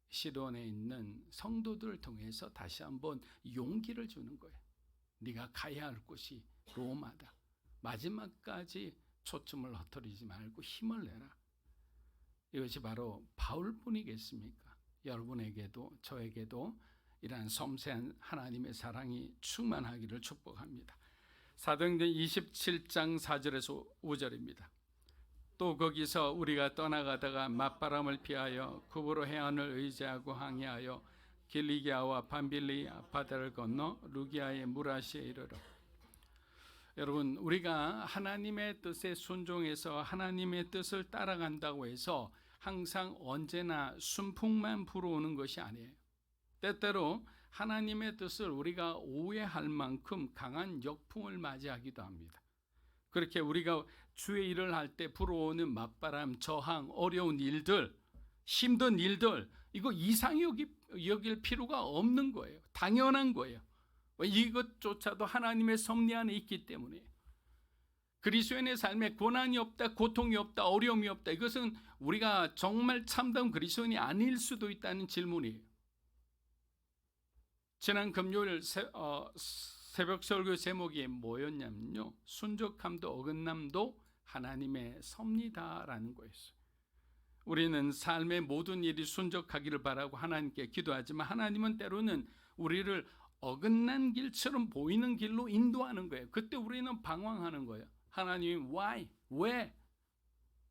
시돈에 있는 성도들을 통해서 다시 한번 용기를 주는 거예요. 네가 가야 할 곳이 로마다. 마지막까지 초점을 흩어리지 말고 힘을 내라. 이것이 바로 바울뿐이겠습니까? 여러분에게도 저에게도 이러한 섬세한 하나님의 사랑이 충만하기를 축복합니다. 사도행전 27장 4절에서 5절입니다. 또 거기서 우리가 떠나가다가 맞바람을 피하여 구브로 해안을 의지하고 항해하여 길리기아와 밤빌리아 바다를 건너 루기아의 무라시에 이르러. 여러분, 우리가 하나님의 뜻에 순종해서 하나님의 뜻을 따라간다고 해서 항상 언제나 순풍만 불어오는 것이 아니에요. 때때로 하나님의 뜻을 우리가 오해할 만큼 강한 역풍을 맞이하기도 합니다. 그렇게 우리가 주의 일을 할 때 불어오는 맞바람, 저항, 어려운 일들, 힘든 일들, 이거 이상히 여길 필요가 없는 거예요. 당연한 거예요. 이것조차도 하나님의 섭리 안에 있기 때문에. 그리스도인의 삶에 고난이 없다, 고통이 없다, 어려움이 없다. 이것은 우리가 정말 참다운 그리스도인이 아닐 수도 있다는 질문이에요. 지난 금요일 새벽 설교 제목이 뭐였냐면요, 순적함도 어긋남도 하나님의 섭리다라는 거였어요. 우리는 삶의 모든 일이 순적하기를 바라고 하나님께 기도하지만 하나님은 때로는 우리를 어긋난 길처럼 보이는 길로 인도하는 거예요. 그때 우리는 방황하는 거예요. 하나님이 why?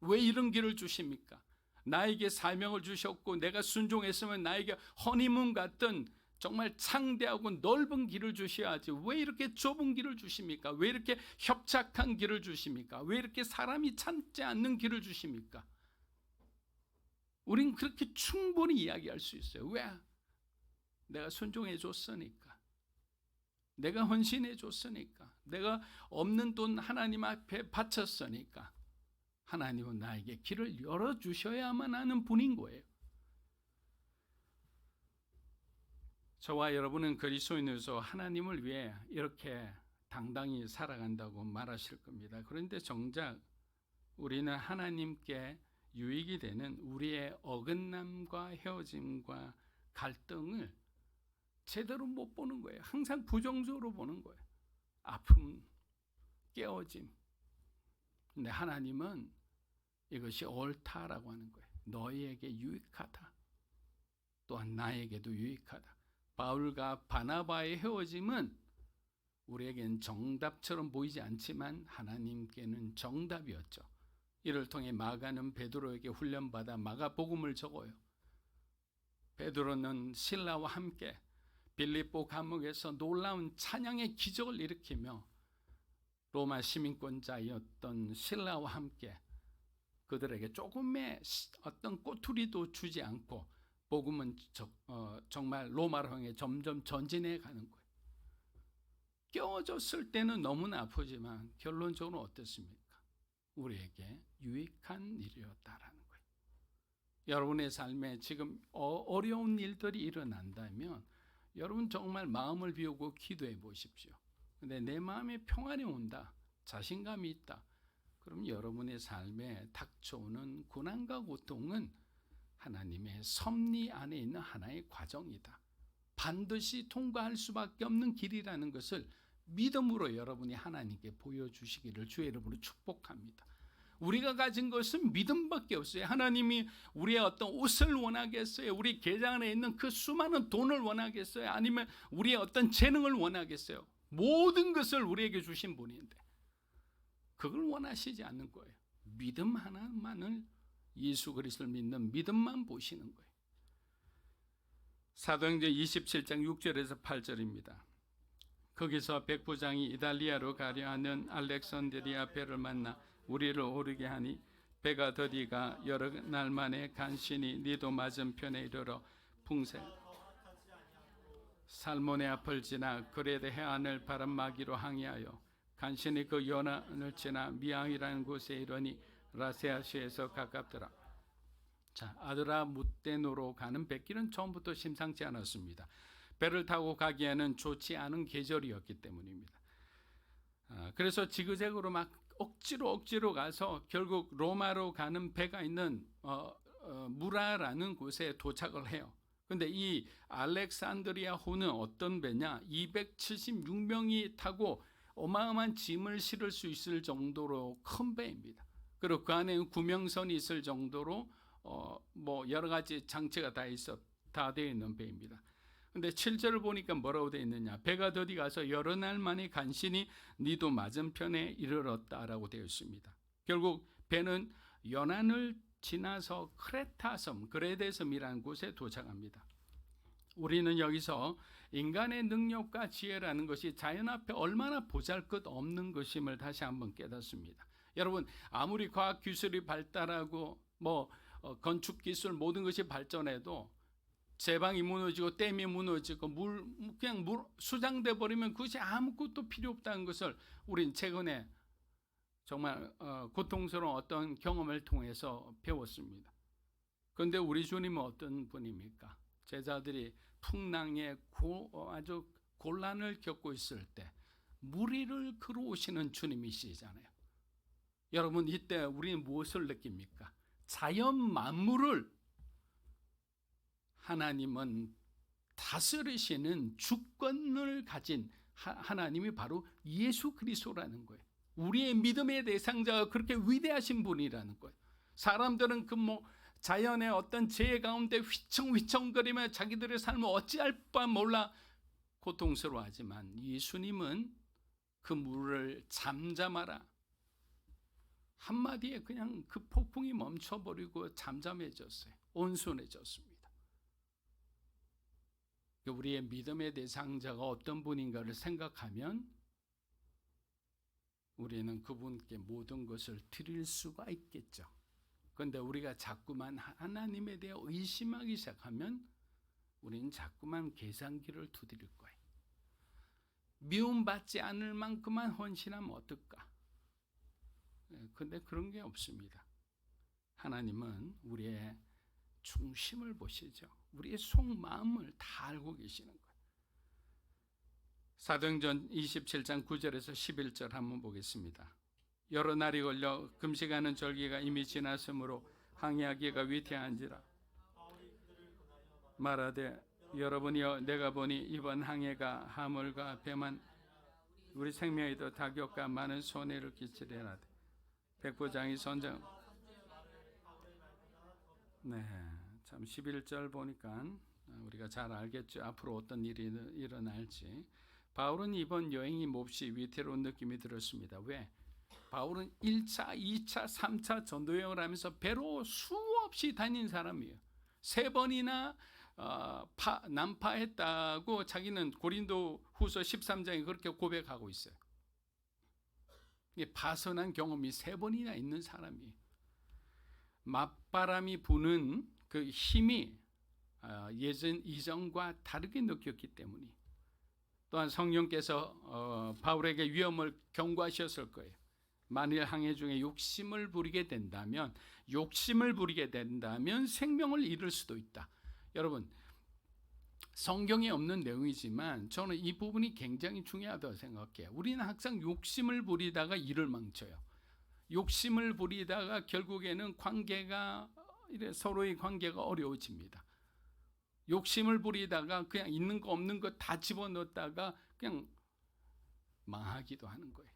왜 이런 길을 주십니까? 나에게 사명을 주셨고 내가 순종했으면 나에게 허니문 같은 정말 창대하고 넓은 길을 주셔야지 왜 이렇게 좁은 길을 주십니까? 왜 이렇게 협착한 길을 주십니까? 왜 이렇게 사람이 참지 않는 길을 주십니까? 우린 그렇게 충분히 이야기할 수 있어요. 왜? 내가 순종해 줬으니까, 내가 헌신해 줬으니까, 내가 없는 돈 하나님 앞에 바쳤으니까 하나님은 나에게 길을 열어주셔야만 하는 분인 거예요. 저와 여러분은 그리스도인으로서 하나님을 위해 이렇게 당당히 살아간다고 말하실 겁니다. 그런데 정작 우리는 하나님께 유익이 되는 우리의 어긋남과 헤어짐과 갈등을 제대로 못 보는 거예요. 항상 부정적으로 보는 거예요. 아픔, 깨어짐. 근데 하나님은 이것이 옳다라고 하는 거예요. 너희에게 유익하다. 또한 나에게도 유익하다. 바울과 바나바의 헤어짐은 우리에겐 정답처럼 보이지 않지만 하나님께는 정답이었죠. 이를 통해 마가는 베드로에게 훈련받아 마가복음을 적어요. 베드로는 실라와 함께 빌립보 감옥에서 놀라운 찬양의 기적을 일으키며 로마 시민권자였던 실라와 함께 그들에게 조금의 어떤 꼬투리도 주지 않고 복음은 정말 로마로 향해 점점 전진해 가는 거예요. 깨어졌을 때는 너무나 아프지만 결론적으로 어떻습니까? 우리에게 유익한 일이었다라는 거예요. 여러분의 삶에 지금 어려운 일들이 일어난다면 여러분 정말 마음을 비우고 기도해 보십시오. 근데 내 마음에 평안이 온다, 자신감이 있다, 그럼 여러분의 삶에 닥쳐오는 고난과 고통은 하나님의 섭리 안에 있는 하나의 과정이다. 반드시 통과할 수밖에 없는 길이라는 것을 믿음으로 여러분이 하나님께 보여주시기를 주의 이름으로 축복합니다. 우리가 가진 것은 믿음밖에 없어요. 하나님이 우리의 어떤 옷을 원하겠어요? 우리 계좌 안에 있는 그 수많은 돈을 원하겠어요? 아니면 우리의 어떤 재능을 원하겠어요? 모든 것을 우리에게 주신 분인데 그걸 원하시지 않는 거예요. 믿음 하나만을, 예수 그리스도를 믿는 믿음만 보시는 거예요. 사도행전 27장 6절에서 8절입니다. 거기서 백부장이 이달리아로 가려 하는 알렉산드리아 배를 만나 우리를 오르게 하니 배가 더디가 여러 날 만에 간신히 니도 맞은편에 이르러 풍세 살모네 앞을 지나 그레데 해안을 바람막이로 항해하여 간신히 그 연안을 지나 미앙이라는 곳에 이르니 라세아시에서 가깝더라. 자, 아드라 무테노로 가는 백길은 처음부터 심상치 않았습니다. 배를 타고 가기에는 좋지 않은 계절이었기 때문입니다. 그래서 지그재그로 막 억지로 가서 결국 로마로 가는 배가 있는 무라라는 곳에 도착을 해요. 근데 이 알렉산드리아호는 어떤 배냐? 276명이 타고 어마어마한 짐을 실을 수 있을 정도로 큰 배입니다. 그리고 그 안에 구명선이 있을 정도로 뭐 여러 가지 장치가 다 되어 있는 배입니다. 근데 7절을 보니까 뭐라고 되어 있느냐? 배가 더디 가서 여러 날 만에 간신히 니도 맞은편에 이르렀다라고 되어 있습니다. 결국 배는 연안을 지나서 크레타섬, 그레데섬이라는 곳에 도착합니다. 우리는 여기서 인간의 능력과 지혜라는 것이 자연 앞에 얼마나 보잘것없는 것임을 다시 한번 깨닫습니다. 여러분, 아무리 과학 기술이 발달하고 건축 기술 모든 것이 발전해도 제방이 무너지고 댐이 무너지고 그냥 수장돼 버리면 그것이 아무것도 필요 없다는 것을 우린 최근에 정말 고통스러운 어떤 경험을 통해서 배웠습니다. 그런데 우리 주님은 어떤 분입니까? 제자들이 풍랑에 아주 곤란을 겪고 있을 때 무리를 걸어오시는 주님이시잖아요. 여러분, 이때 우리는 무엇을 느낍니까? 자연 만물을 하나님은 다스리시는 주권을 가진 하나님이 바로 예수 그리스도라는 거예요. 우리의 믿음의 대상자가 그렇게 위대하신 분이라는 거예요. 사람들은 자연의 어떤 재해 가운데 휘청휘청거리며 자기들의 삶을 어찌할 바 몰라 고통스러워하지만 예수님은 그 물을 잠잠하라 한마디에 그냥 그 폭풍이 멈춰버리고 잠잠해졌어요. 온순해졌습니다. 우리의 믿음의 대상자가 어떤 분인가를 생각하면 우리는 그분께 모든 것을 드릴 수가 있겠죠. 그런데 우리가 자꾸만 하나님에 대해 의심하기 시작하면 우리는 자꾸만 계산기를 두드릴 거예요. 미움받지 않을 만큼만 헌신하면 어떨까? 그런데 그런 게 없습니다. 하나님은 우리의 중심을 보시죠. 우리의 속마음을 다 알고 계시는 거예요. 사도행전 27장 9절에서 11절 한번 보겠습니다. 여러 날이 걸려 금식하는 절기가 이미 지났으므로 항해하기가 위태한지라 말하되 여러분이여 내가 보니 이번 항해가 하물과 배만 우리 생명에도 타격과 많은 손해를 끼치리라. 백부장이 선장 참 11절 보니까 우리가 잘 알겠죠. 앞으로 어떤 일이 일어날지. 바울은 이번 여행이 몹시 위태로운 느낌이 들었습니다. 왜? 바울은 1차, 2차, 3차 전도여행을 하면서 배로 수없이 다닌 사람이에요. 3번이나 난파했다고 자기는 고린도 후서 13장에 그렇게 고백하고 있어요. 파선한 경험이 3번이나 있는 사람이에요. 맞바람이 부는 그 힘이 예전 이전과 다르게 느꼈기 때문이. 또한 성령께서 바울에게 위험을 경고하셨을 거예요. 만일 항해 중에 욕심을 부리게 된다면 생명을 잃을 수도 있다. 여러분, 성경에 없는 내용이지만 저는 이 부분이 굉장히 중요하다고 생각해요. 우리는 항상 욕심을 부리다가 일을 망쳐요. 욕심을 부리다가 결국에는 서로의 관계가 어려워집니다. 욕심을 부리다가 그냥 있는 거 없는 거 다 집어넣었다가 그냥 망하기도 하는 거예요.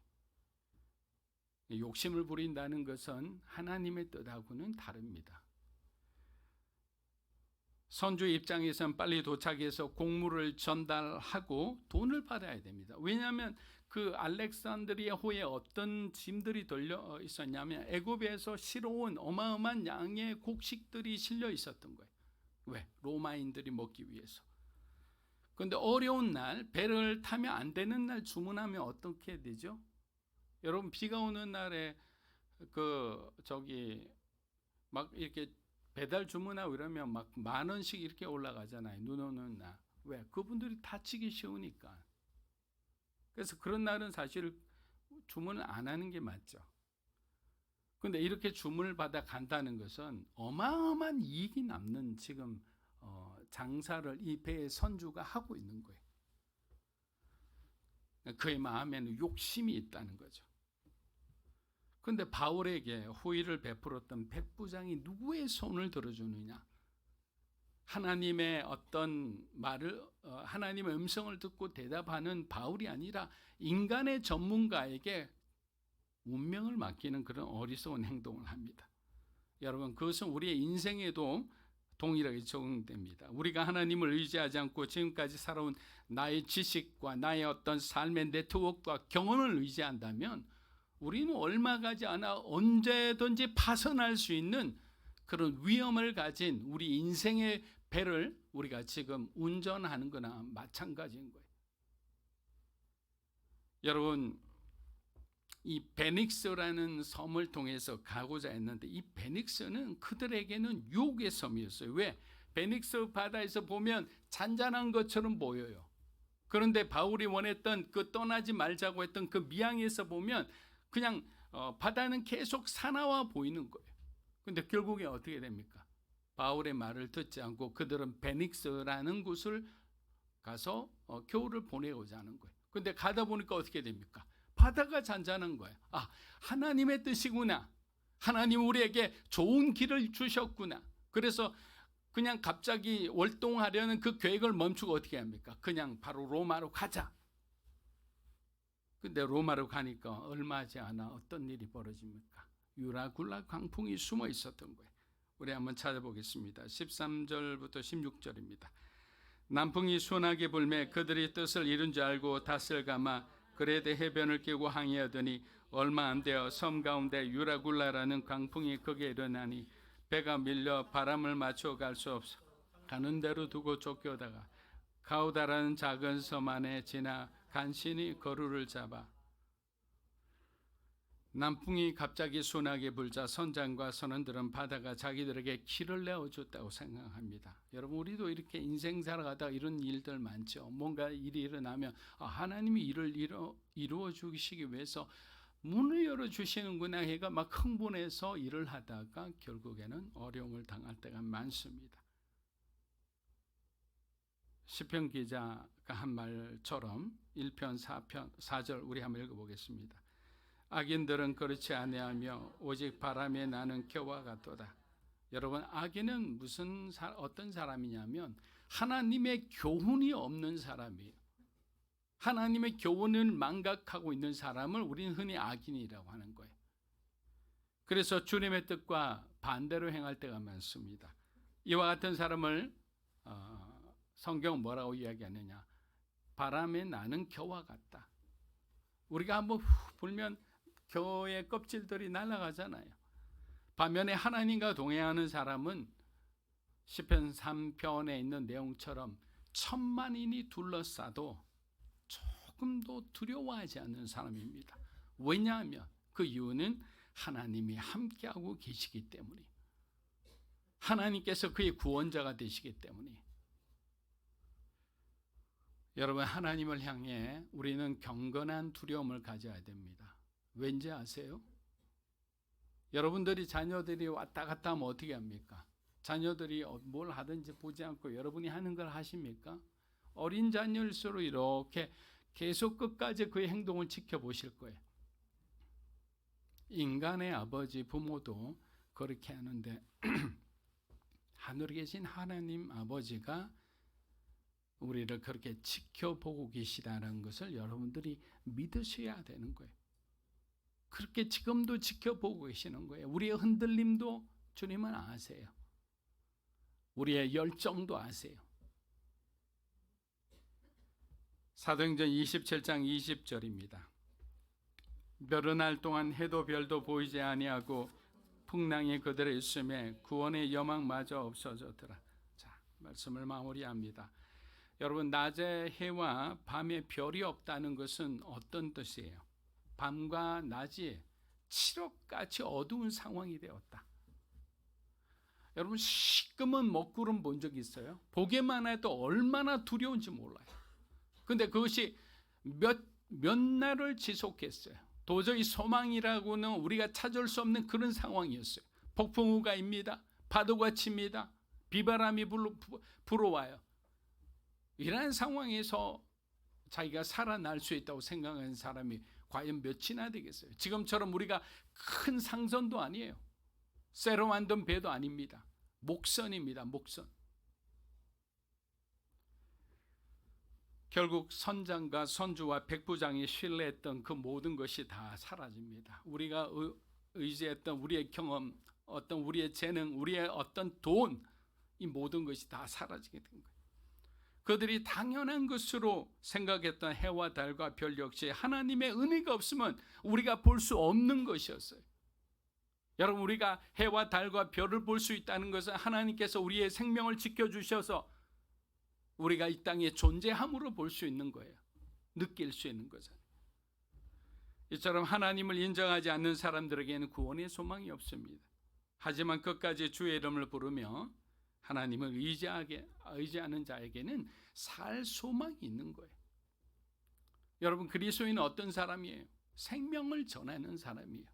욕심을 부린다는 것은 하나님의 뜻하고는 다릅니다. 선주 입장에서는 빨리 도착해서 곡물을 전달하고 돈을 받아야 됩니다. 왜냐하면 그 알렉산드리아호에 어떤 짐들이 들려 있었냐면 애굽에서 실어온 어마어마한 양의 곡식들이 실려 있었던 거예요. 왜? 로마인들이 먹기 위해서. 그런데 어려운 날, 배를 타면 안 되는 날 주문하면 어떻게 되죠? 여러분, 비가 오는 날에 막 이렇게 배달 주문하고 이러면 막 10,000원씩 이렇게 올라가잖아요. 눈 오는 날. 왜? 그분들이 다치기 쉬우니까. 그래서 그런 날은 사실 주문을 안 하는 게 맞죠. 그런데 이렇게 주문을 받아 간다는 것은 어마어마한 이익이 남는 지금 장사를 이 배의 선주가 하고 있는 거예요. 그의 마음에는 욕심이 있다는 거죠. 그런데 바울에게 호의를 베풀었던 백부장이 누구의 손을 들어주느냐? 하나님의 어떤 말을 하나님의 음성을 듣고 대답하는 바울이 아니라 인간의 전문가에게 운명을 맡기는 그런 어리석은 행동을 합니다. 여러분, 그것은 우리의 인생에도 동일하게 적용됩니다. 우리가 하나님을 의지하지 않고 지금까지 살아온 나의 지식과 나의 어떤 삶의 네트워크와 경험을 의지한다면 우리는 얼마 가지 않아 언제든지 파손할 수 있는 그런 위험을 가진 우리 인생의 배를 우리가 지금 운전하는 거나 마찬가지인 거예요. 여러분, 이 베닉스라는 섬을 통해서 가고자 했는데 이 베닉스는 그들에게는 유혹의 섬이었어요. 왜? 베닉스 바다에서 보면 잔잔한 것처럼 보여요. 그런데 바울이 원했던 그 떠나지 말자고 했던 그 미항에서 보면 그냥 바다는 계속 사나워 보이는 거예요. 그런데 결국에 어떻게 됩니까? 바울의 말을 듣지 않고 그들은 베닉스라는 곳을 가서 겨울을 보내고자 하는 거예요. 그런데 가다 보니까 어떻게 됩니까? 바다가 잔잔한 거예요. 아, 하나님의 뜻이구나. 하나님 우리에게 좋은 길을 주셨구나. 그래서 그냥 갑자기 월동하려는 그 계획을 멈추고 어떻게 합니까? 그냥 바로 로마로 가자. 근데 로마로 가니까 얼마 하지 않아 어떤 일이 벌어집니까? 유라굴라 광풍이 숨어 있었던 거예요. 우리 한번 찾아보겠습니다. 13절부터 16절입니다. 남풍이 순하게 불매 그들이 뜻을 이룬 줄 알고 닷을 감아 그레데 해변을 끼고 항해하더니 얼마 안 되어 섬 가운데 유라굴라라는 광풍이 크게 일어나니 배가 밀려 바람을 맞춰 갈 수 없어 가는 대로 두고 쫓겨다가 가우다라는 작은 섬 안에 지나 간신히 거루를 잡아 남풍이 갑자기 순하게 불자 선장과 선원들은 바다가 자기들에게 길을 내어줬다고 생각합니다. 여러분, 우리도 이렇게 인생 살아가다가 이런 일들 많죠. 뭔가 일이 일어나면 하나님이 일을 이루어 주시기 위해서 문을 열어주시는구나 해가 막 흥분해서 일을 하다가 결국에는 어려움을 당할 때가 많습니다. 시편 기자가 한 말처럼 1편 4편 4절 우리 한번 읽어보겠습니다. 악인들은 그렇지 아니하며 오직 바람에 나는 겨와 같도다. 여러분, 악인은 어떤 사람이냐면 하나님의 교훈이 없는 사람이에요. 하나님의 교훈을 망각하고 있는 사람을 우리는 흔히 악인이라고 하는 거예요. 그래서 주님의 뜻과 반대로 행할 때가 많습니다. 이와 같은 사람을 성경은 뭐라고 이야기하느냐? 바람에 나는 겨와 같다. 우리가 한번 불면 겨의 껍질들이 날아가잖아요. 반면에 하나님과 동행하는 사람은 시편 3편에 있는 내용처럼 천만인이 둘러싸도 조금도 두려워하지 않는 사람입니다. 왜냐하면 그 이유는 하나님이 함께하고 계시기 때문이에요. 하나님께서 그의 구원자가 되시기 때문이에요. 여러분, 하나님을 향해 우리는 경건한 두려움을 가져야 됩니다. 왠지 아세요? 여러분들이 자녀들이 왔다 갔다 하면 어떻게 합니까? 자녀들이 뭘 하든지 보지 않고 여러분이 하는 걸 하십니까? 어린 자녀일수록 이렇게 계속 끝까지 그의 행동을 지켜보실 거예요. 인간의 아버지 부모도 그렇게 하는데 하늘에 계신 하나님 아버지가 우리를 그렇게 지켜보고 계시다는 것을 여러분들이 믿으셔야 되는 거예요. 그렇게 지금도 지켜보고 계시는 거예요. 우리의 흔들림도 주님은 아세요. 우리의 열정도 아세요. 사도행전 27장 20절입니다. 여러 날 동안 해도 별도 보이지 아니하고 풍랑이 그들의 있음에 구원의 여망마저 없어졌더라. 자, 말씀을 마무리합니다. 여러분, 낮에 해와 밤에 별이 없다는 것은 어떤 뜻이에요? 밤과 낮이 칠흑같이 어두운 상황이 되었다. 여러분, 시꺼먼 먹구름 본 적 있어요? 보기만 해도 얼마나 두려운지 몰라요. 근데 그것이 몇 날을 지속했어요. 도저히 소망이라고는 우리가 찾을 수 없는 그런 상황이었어요. 폭풍우가 입니다. 파도가 칩니다. 비바람이 불어와요. 이러한 상황에서 자기가 살아날 수 있다고 생각하는 사람이 과연 몇이나 되겠어요? 지금처럼 우리가 큰 상선도 아니에요. 쇠로 만든 배도 아닙니다. 목선입니다. 목선. 결국 선장과 선주와 백부장이 신뢰했던 그 모든 것이 다 사라집니다. 우리가 의지했던 우리의 경험, 어떤 우리의 재능, 우리의 어떤 돈, 이 모든 것이 다 사라지게 된 거예요. 그들이 당연한 것으로 생각했던 해와 달과 별 역시 하나님의 은혜가 없으면 우리가 볼 수 없는 것이었어요. 여러분, 우리가 해와 달과 별을 볼 수 있다는 것은 하나님께서 우리의 생명을 지켜주셔서 우리가 이 땅에 존재함으로 볼 수 있는 거예요. 느낄 수 있는 거잖아요. 이처럼 하나님을 인정하지 않는 사람들에게는 구원의 소망이 없습니다. 하지만 끝까지 주의 이름을 부르며 하나님을 의지하는 자에게는 살 소망이 있는 거예요. 여러분, 그리스도인은 어떤 사람이에요? 생명을 전하는 사람이에요.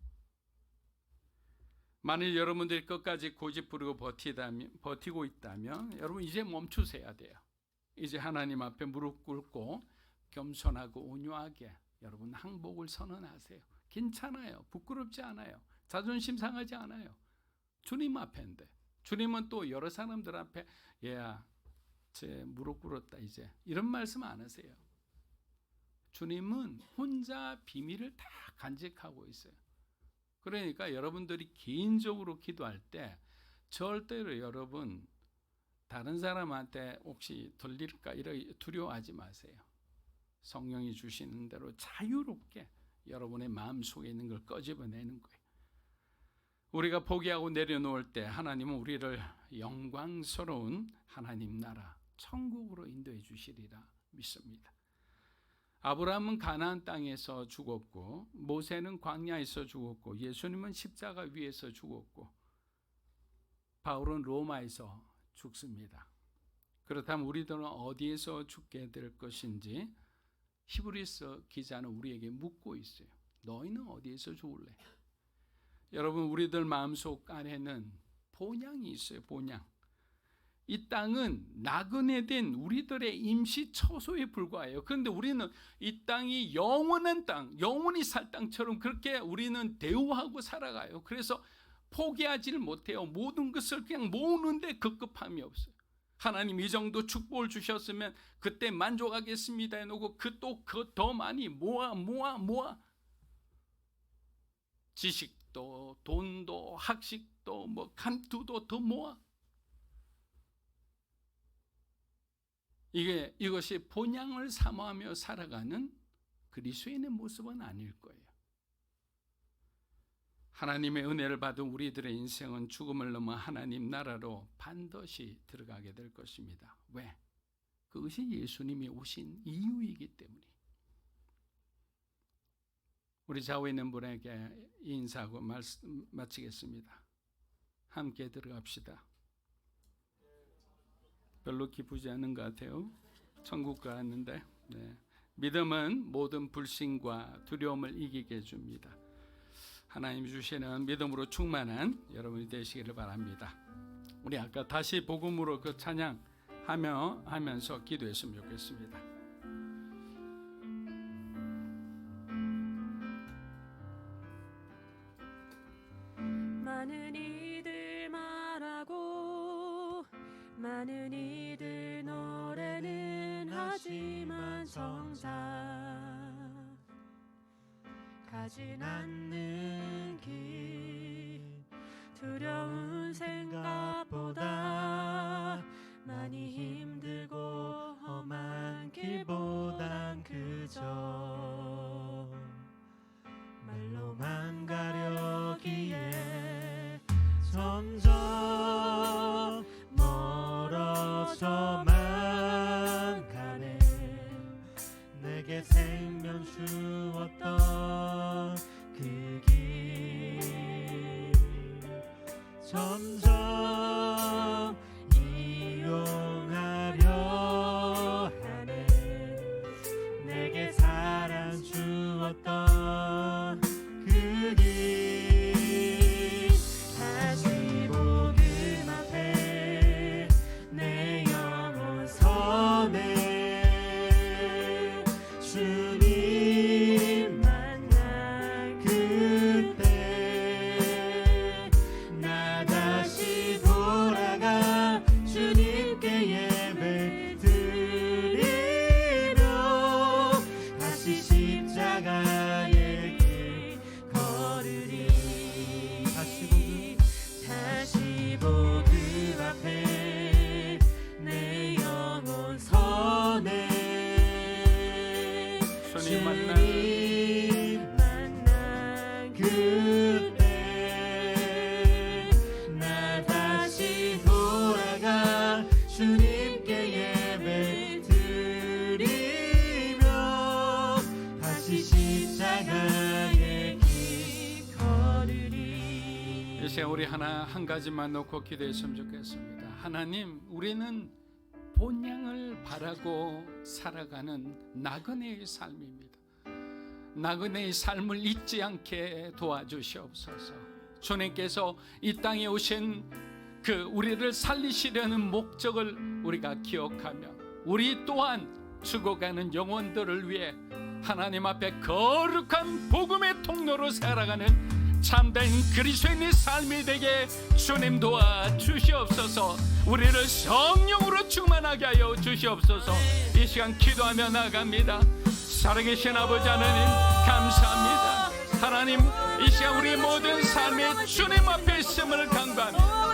만일 여러분들이 끝까지 고집부리고 버티고 있다면 여러분 이제 멈추셔야 돼요. 이제 하나님 앞에 무릎 꿇고 겸손하고 온유하게 여러분 항복을 선언하세요. 괜찮아요. 부끄럽지 않아요. 자존심 상하지 않아요. 주님 앞인데 주님은 또 여러 사람들 앞에 얘야 제 무릎 꿇었다 이제 이런 말씀 안 하세요. 주님은 혼자 비밀을 다 간직하고 있어요. 그러니까 여러분들이 개인적으로 기도할 때 절대로 여러분 다른 사람한테 혹시 들릴까 이렇게 두려워하지 마세요. 성령이 주시는 대로 자유롭게 여러분의 마음속에 있는 걸 꺼집어내는 거예요. 우리가 포기하고 내려놓을 때 하나님은 우리를 영광스러운 하나님 나라, 천국으로 인도해 주시리라 믿습니다. 아브라함은 가나안 땅에서 죽었고, 모세는 광야에서 죽었고, 예수님은 십자가 위에서 죽었고, 바울은 로마에서 죽습니다. 그렇다면 우리들은 어디에서 죽게 될 것인지 히브리서 기자는 우리에게 묻고 있어요. 너희는 어디에서 죽을래? 여러분, 우리들 마음속 안에는 본향이 있어요. 본향. 이 땅은 나그네 된 우리들의 임시 처소에 불과해요. 그런데 우리는 이 땅이 영원한 땅, 영원히 살 땅처럼 그렇게 우리는 대우하고 살아가요. 그래서 포기하지를 못해요. 모든 것을 그냥 모으는데 급급함이 없어요. 하나님 이 정도 축복을 주셨으면 그때 만족하겠습니다 해놓고 그 더 많이 모아 지식도 돈도 학식도 뭐 감투도 더 모아. 이것이 본향을 사모하며 살아가는 그리스도인의 모습은 아닐 거예요. 하나님의 은혜를 받은 우리들의 인생은 죽음을 넘어 하나님 나라로 반드시 들어가게 될 것입니다. 왜? 그것이 예수님이 오신 이유이기 때문에. 우리 좌우에 있는 분에게 인사하고 마치겠습니다. 함께 들어갑시다. 별로 기쁘지 않은 것 같아요. 천국 가는데. 네. 믿음은 모든 불신과 두려움을 이기게 해줍니다. 하나님 주시는 믿음으로 충만한 여러분이 되시기를 바랍니다. 우리 아까 다시 복음으로 그 찬양하면서 기도했으면 좋겠습니다. 많은 이들 말하고 많은 이들 노래는 하지만 정작 가진 않는 길 두려운 생각보다 많이 힘들고 험한 길보단 그저 말로만 가려기에 점점 멀어져만 가네. 내게 생명 주었던 그 길 점점 이용하려 하네. 내게 사랑 주었던 그 길 다시 복음 앞에 내 영혼 서네. 주님 만난 그때 나 다시 돌아가 주님께 예배 드리며 다시 십자가의 길 걸으리. 다시 복음 앞에 내 영혼 서네. 주님 만난 그때 나 다시 돌아가 주님께 예배 드리며 다시 십자가의 길 걸으리. 이 시간 우리 한 가지만 놓고 기도했으면 좋겠습니다. 하나님, 우리는 본향을 바라고 살아가는 나그네의 삶입니다. 나그네의 삶을 잊지 않게 도와주시옵소서. 주님께서 이 땅에 오신 그 우리를 살리시려는 목적을 우리가 기억하며 우리 또한 죽어가는 영혼들을 위해 하나님 앞에 거룩한 복음의 통로로 살아가는 참된 그리스도인의 삶이 되게 주님 도와주시옵소서. 우리를 성령으로 충만하게 하여 주시옵소서. 이 시간 기도하며 나갑니다. 살아계신 아버지 하나님 감사합니다. 하나님, 이 시간 우리 모든 삶이 주님 앞에 있음을 강구합니다.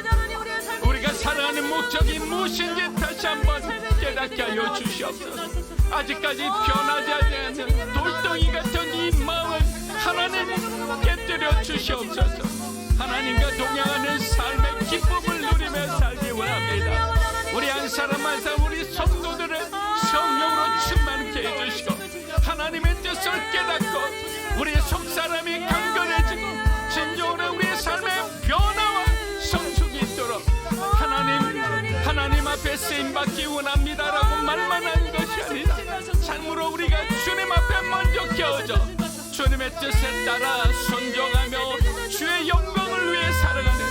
우리가 살아가는 목적이 무엇인지 다시 한번 깨닫게 하여 주시옵소서. 아직까지 변하지 않는 돌덩이 같은 이 마음을 하나님 깨뜨려 주시옵소서. 하나님과 동행하는 삶의 기쁨을 누리며 살기 원합니다. 우리 한 사람 한 사람 우리 깨닫고 우리의 속사람이 강건해지고 진정으로 우리의 삶의 변화와 성숙이 있도록 하나님 앞에 쓰임받기 원합니다라고 말만 하는 것이 아니라 삶으로 우리가 주님 앞에 먼저 껴져 주님의 뜻에 따라 순종하며 주의 영광을 위해 살아가는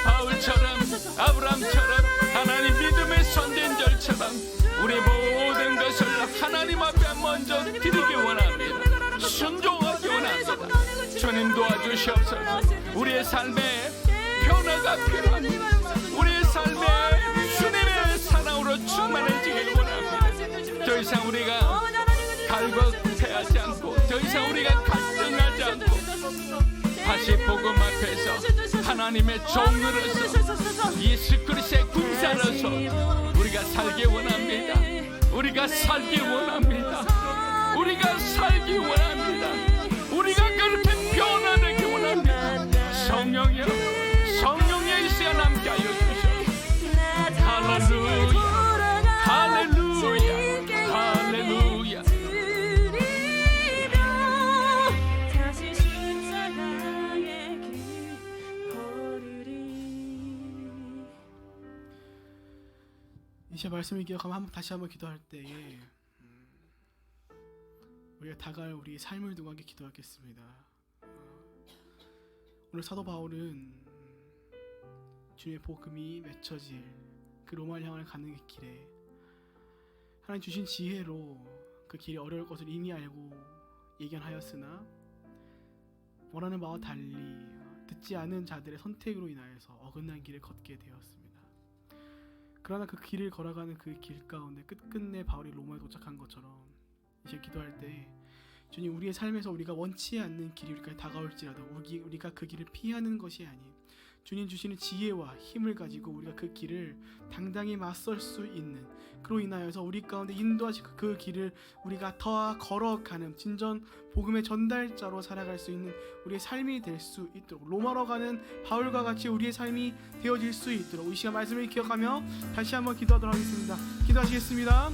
바울처럼 아브람처럼 하나님 믿음의 선진들처럼 우리 모든 것을 하나님 앞에 먼저 드리기 원합니다. 순종하기 원합니다. 주님 도와주시옵소서. 우리의 삶에 변화가 필요합니다. 우리의 삶에 주님의 사랑으로 충만해지길 원합니다. 더 이상 우리가 갈급해하지 않고 더 이상 우리가 갈등하지 않고 다시 복음 앞에서 하나님의 종으로서 예수 그리스도의 군사로서 우리가 살기 원합니다. 우리가 살기 원합니다. 우리가 살기 원합니다. 우리가 그렇게 변화되기 원합니다. 성령이여, 성령의 이 시간 함께하여 주시옵소서. 할렐루야, 할렐루야, 할렐루야. 다시 십자가의 길 걸으리. 이제 말씀을 기억하면 다시 한번 기도할 때에 우리가 다가올 우리 삶을 두고 함께 기도하겠습니다. 오늘 사도 바울은 주님의 복음이 맺혀질 그 로마를 향해 가는 그 길에 하나님 주신 지혜로 그 길이 어려울 것을 이미 알고 예견하였으나 원하는 바와 달리 듣지 않은 자들의 선택으로 인하여서 어긋난 길을 걷게 되었습니다. 그러나 그 길을 걸어가는 그 길 가운데 끝끝내 바울이 로마에 도착한 것처럼 이제 기도할 때 주님, 우리의 삶에서 우리가 원치 않는 길이 우리까지 다가올지라도 우리가 그 길을 피하는 것이 아닌 주님 주시는 지혜와 힘을 가지고 우리가 그 길을 당당히 맞설 수 있는, 그로 인하여서 우리 가운데 인도하시고 그 길을 우리가 더 걸어가는 진전 복음의 전달자로 살아갈 수 있는 우리의 삶이 될 수 있도록, 로마로 가는 바울과 같이 우리의 삶이 되어질 수 있도록 이 시간 말씀을 기억하며 다시 한번 기도하도록 하겠습니다. 기도하시겠습니다.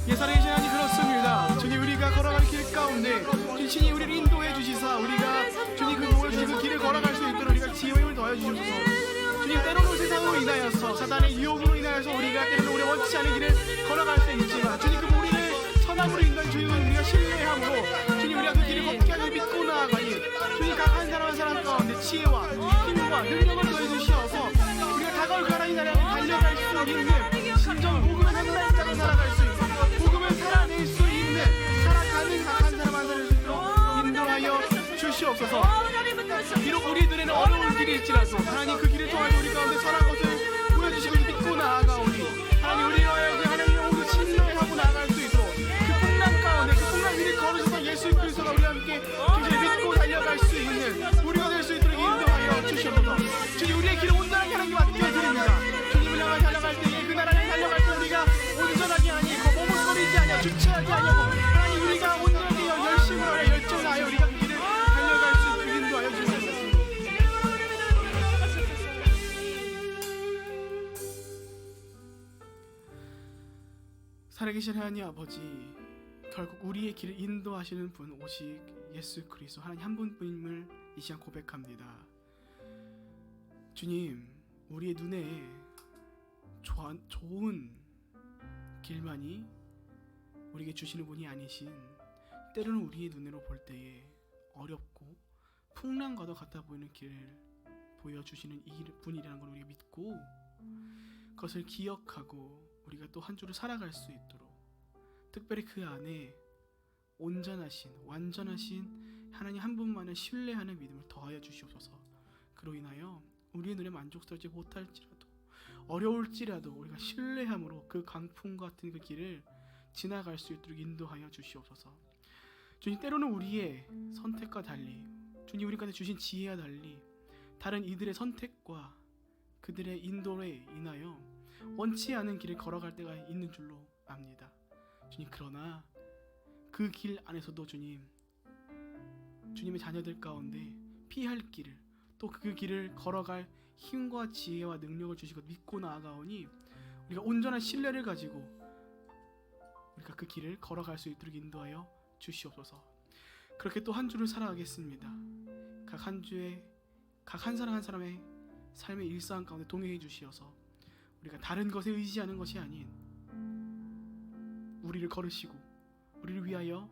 살아계신 하나님, 그렇습니다. 주님, 우리가 걸어갈 길 가운데 주님이 우리를 인도해 주시사 우리가 주님 그 목을 주신 그 길을 걸어갈 수 있도록 우리가 지혜와 힘을 더하여 주시옵소서. 주님, 때로는 세상으로 인하여서 사단의 유혹으로 인하여서 우리가 때로는 우리 원치 않은 길을 걸어갈 수 있지만 주님, 그 우리를 선함으로 인도한 주님은 우리가 신뢰함으로 주님, 우리가 그 길을 걷게 하여 믿고 나아가니 주님, 각 한 사람 한 사람 가운데 지혜와 힘과 능력을 더해 주시어서 우리가 다가올 그 하나님 나라에 달려갈 수 있는 진정 복음의 전달자로 살아갈 수 있는, 복음을 살아낼 수 있는, 살아가는 각 한 사람 한 사람을 인도하여 주시옵소서. 비록 우리들에는 어려운 길일지라도 하나님 그 길을 통하여 우리 가운데 선한 것을 보여주시고 믿고 나아가오니 하나님, 우리와의 하나님의 오늘 신뢰하고 나아갈 수 있도록 그 풍랑 가운데 그 풍랑 위를 걸으셔서 예수 그리스도가 우리와 함께 굉장히 믿고 달려갈 수 있는 우리가 될 수 있도록 인도하여 주시옵소서. 주님, 우리의 길을 온전하게 하나님께 맡겨드립니다. 주님을 향해 달려갈 때에 그 나라를 달려갈 때 우리가 온전하게 아니고 머뭇거리지 아니하고 주체하지 아니하고 하나님, 우리가 온전하게 열심을 하여 열정하여 우리가 그 길을 달려갈 수 있도록 인도하여 주시옵소서. 살아계신 하나님 아버지, 결국 우리의 길을 인도하시는 분 오직 예수 그리스도 하나님 한 분뿐임을 이 시간 고백합니다. 주님, 우리의 눈에 좋은 길만이 우리에게 주시는 분이 아니신, 때로는 우리의 눈으로 볼 때에 어렵고 풍랑과도 같아 보이는 길을 보여주시는 이 분이라는 걸 우리가 믿고 그것을 기억하고 우리가 또 한 주를 살아갈 수 있도록, 특별히 그 안에 온전하신 완전하신 하나님 한 분만을 신뢰하는 믿음을 더하여 주시옵소서. 그로 인하여 우리의 눈에 만족스럽지 못할지라도 어려울지라도 우리가 신뢰함으로 그 강풍 같은 그 길을 지나갈 수 있도록 인도하여 주시옵소서. 주님, 때로는 우리의 선택과 달리 주님 우리 가운데 주신 지혜와 달리 다른 이들의 선택과 그들의 인도에 인하여 원치 않은 길을 걸어갈 때가 있는 줄로 압니다. 주님, 그러나 그 길 안에서도 주님의 자녀들 가운데 피할 길을, 또 그 길을 걸어갈 힘과 지혜와 능력을 주시고 믿고 나아가오니 우리가 온전한 신뢰를 가지고 우리가 그 길을 걸어갈 수 있도록 인도하여 주시옵소서. 그렇게 또 한 주를 살아가겠습니다. 각 한 주에 각 한 사람 한 사람의 삶의 일상 가운데 동행해 주시어서 우리가 다른 것에 의지하는 것이 아닌 우리를 걸으시고 우리를 위하여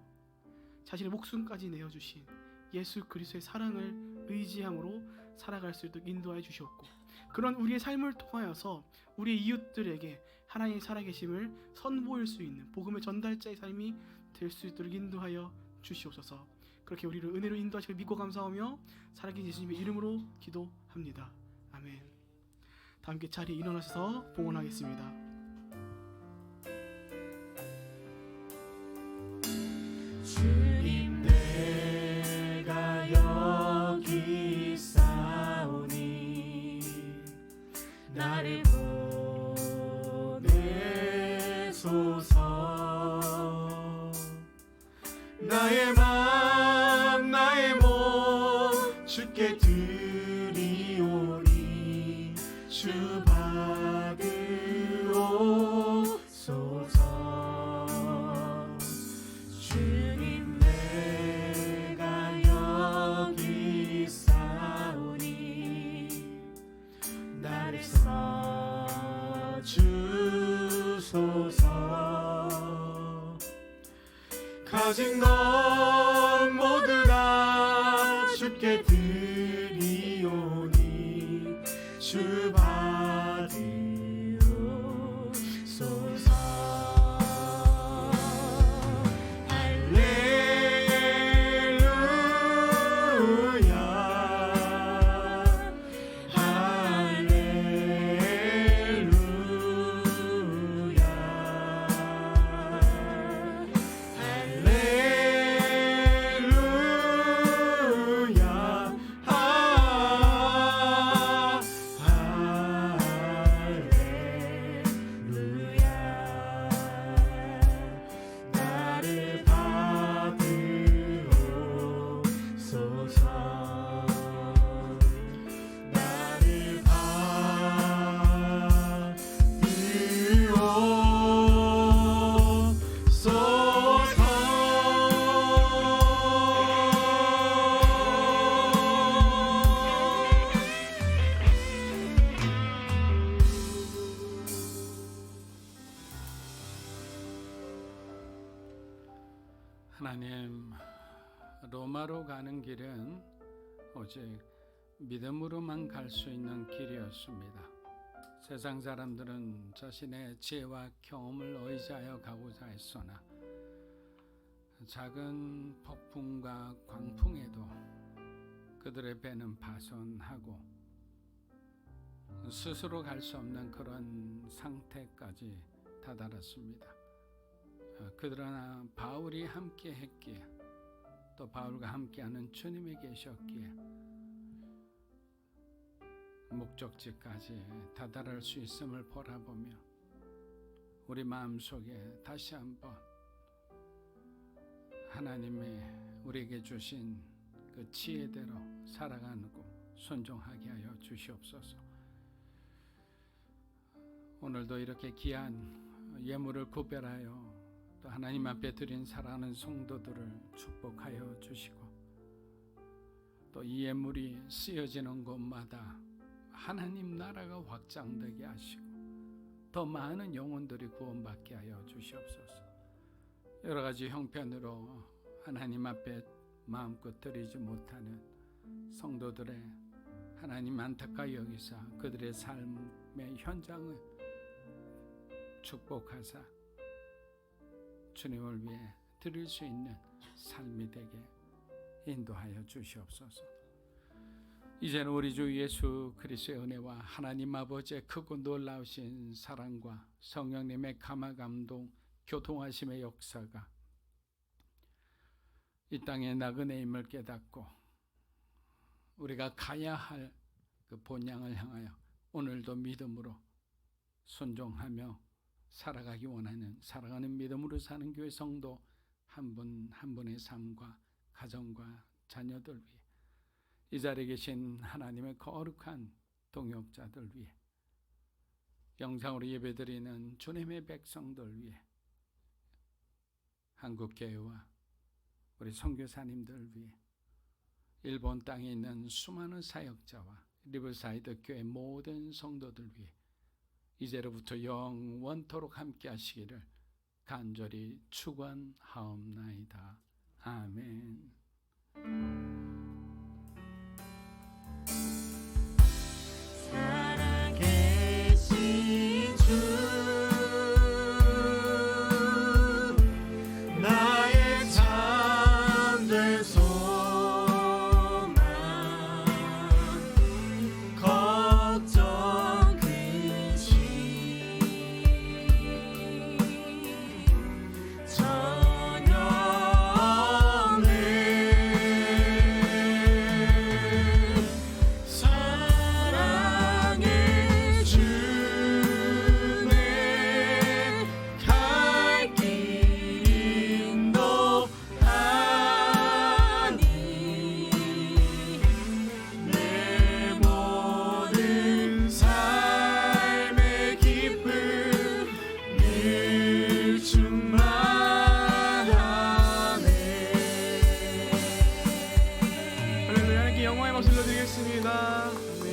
자신의 목숨까지 내어주신 예수 그리스도의 사랑을 의지함으로 살아갈 수 있도록 인도하여 주시옵고, 그런 우리의 삶을 통하여서 우리의 이웃들에게 하나님의 살아계심을 선보일 수 있는 복음의 전달자의 삶이 될 수 있도록 인도하여 주시옵소서. 그렇게 우리를 은혜로 인도하시길 믿고 감사하며 살아계신 예수님의 이름으로 기도합니다. 아멘. 다 함께 자리에 일어나셔서 봉헌하겠습니다. 주님 내가 여기 있사오니 나를 보내소서. 나의 맘 나의 몸 주께 드리오니 주 받으옵소서. 주님 내가 여기 있사오니 나를 써주소서. 가진 것 모두 다 주께 드리오니 주 받으옵소서. 하나님, 로마로 가는 길은 오직 믿음으로만 갈 수 있는 길이었습니다. 세상 사람들은 자신의 지혜와 경험을 의지하여 가고자 했으나 작은 폭풍과 광풍에도 그들의 배는 파손하고 스스로 갈 수 없는 그런 상태까지 다다랐습니다. 그러나 바울이 함께 했기에, 또 바울과 함께하는 주님이 계셨기에 목적지까지 다다를 수 있음을 바라보며 우리 마음속에 다시 한번 하나님이 우리에게 주신 그 지혜대로 살아가고 순종하게 하여 주시옵소서. 오늘도 이렇게 귀한 예물을 구별하여 또 하나님 앞에 드린 사랑하는 성도들을 축복하여 주시고, 또 이 예물이 쓰여지는 곳마다 하나님 나라가 확장되게 하시고 더 많은 영혼들이 구원받게 하여 주시옵소서. 여러 가지 형편으로 하나님 앞에 마음껏 드리지 못하는 성도들의 하나님 안타까이 여기사 그들의 삶의 현장을 축복하사 주님을 위해 드릴 수 있는 삶이 되게 인도하여 주시옵소서. 이제는 우리 주 예수 그리스도의 은혜와 하나님 아버지의 크고 놀라우신 사랑과 성령님의 감화 감동 교통하심의 역사가 이 땅의 나그네임을 깨닫고 우리가 가야 할 그 본향을 향하여 오늘도 믿음으로 순종하며 살아가기 원하는 살아가는 믿음으로 사는 교회 성도 한 분 한 분의 삶과 가정과 자녀들 위해, 이 자리에 계신 하나님의 거룩한 동역자들 위해, 영상으로 예배드리는 주님의 백성들 위해, 한국교회와 우리 선교사님들 위해 일본 땅에 있는 수많은 사역자와 리버사이드 교회 모든 성도들 위해 이제로부터 영원토록 함께 하시기를 간절히 축원하옵나이다. 아멘. 살아계신 주 나의 참된 소망 걱정 근심 전혀 없네 사랑의 주내 갈 길 인도하니 내 모든 삶의 기쁨 늘 충만하네. 할렐루야. 하나님께 영광의 박수 드리겠습니다. 아멘.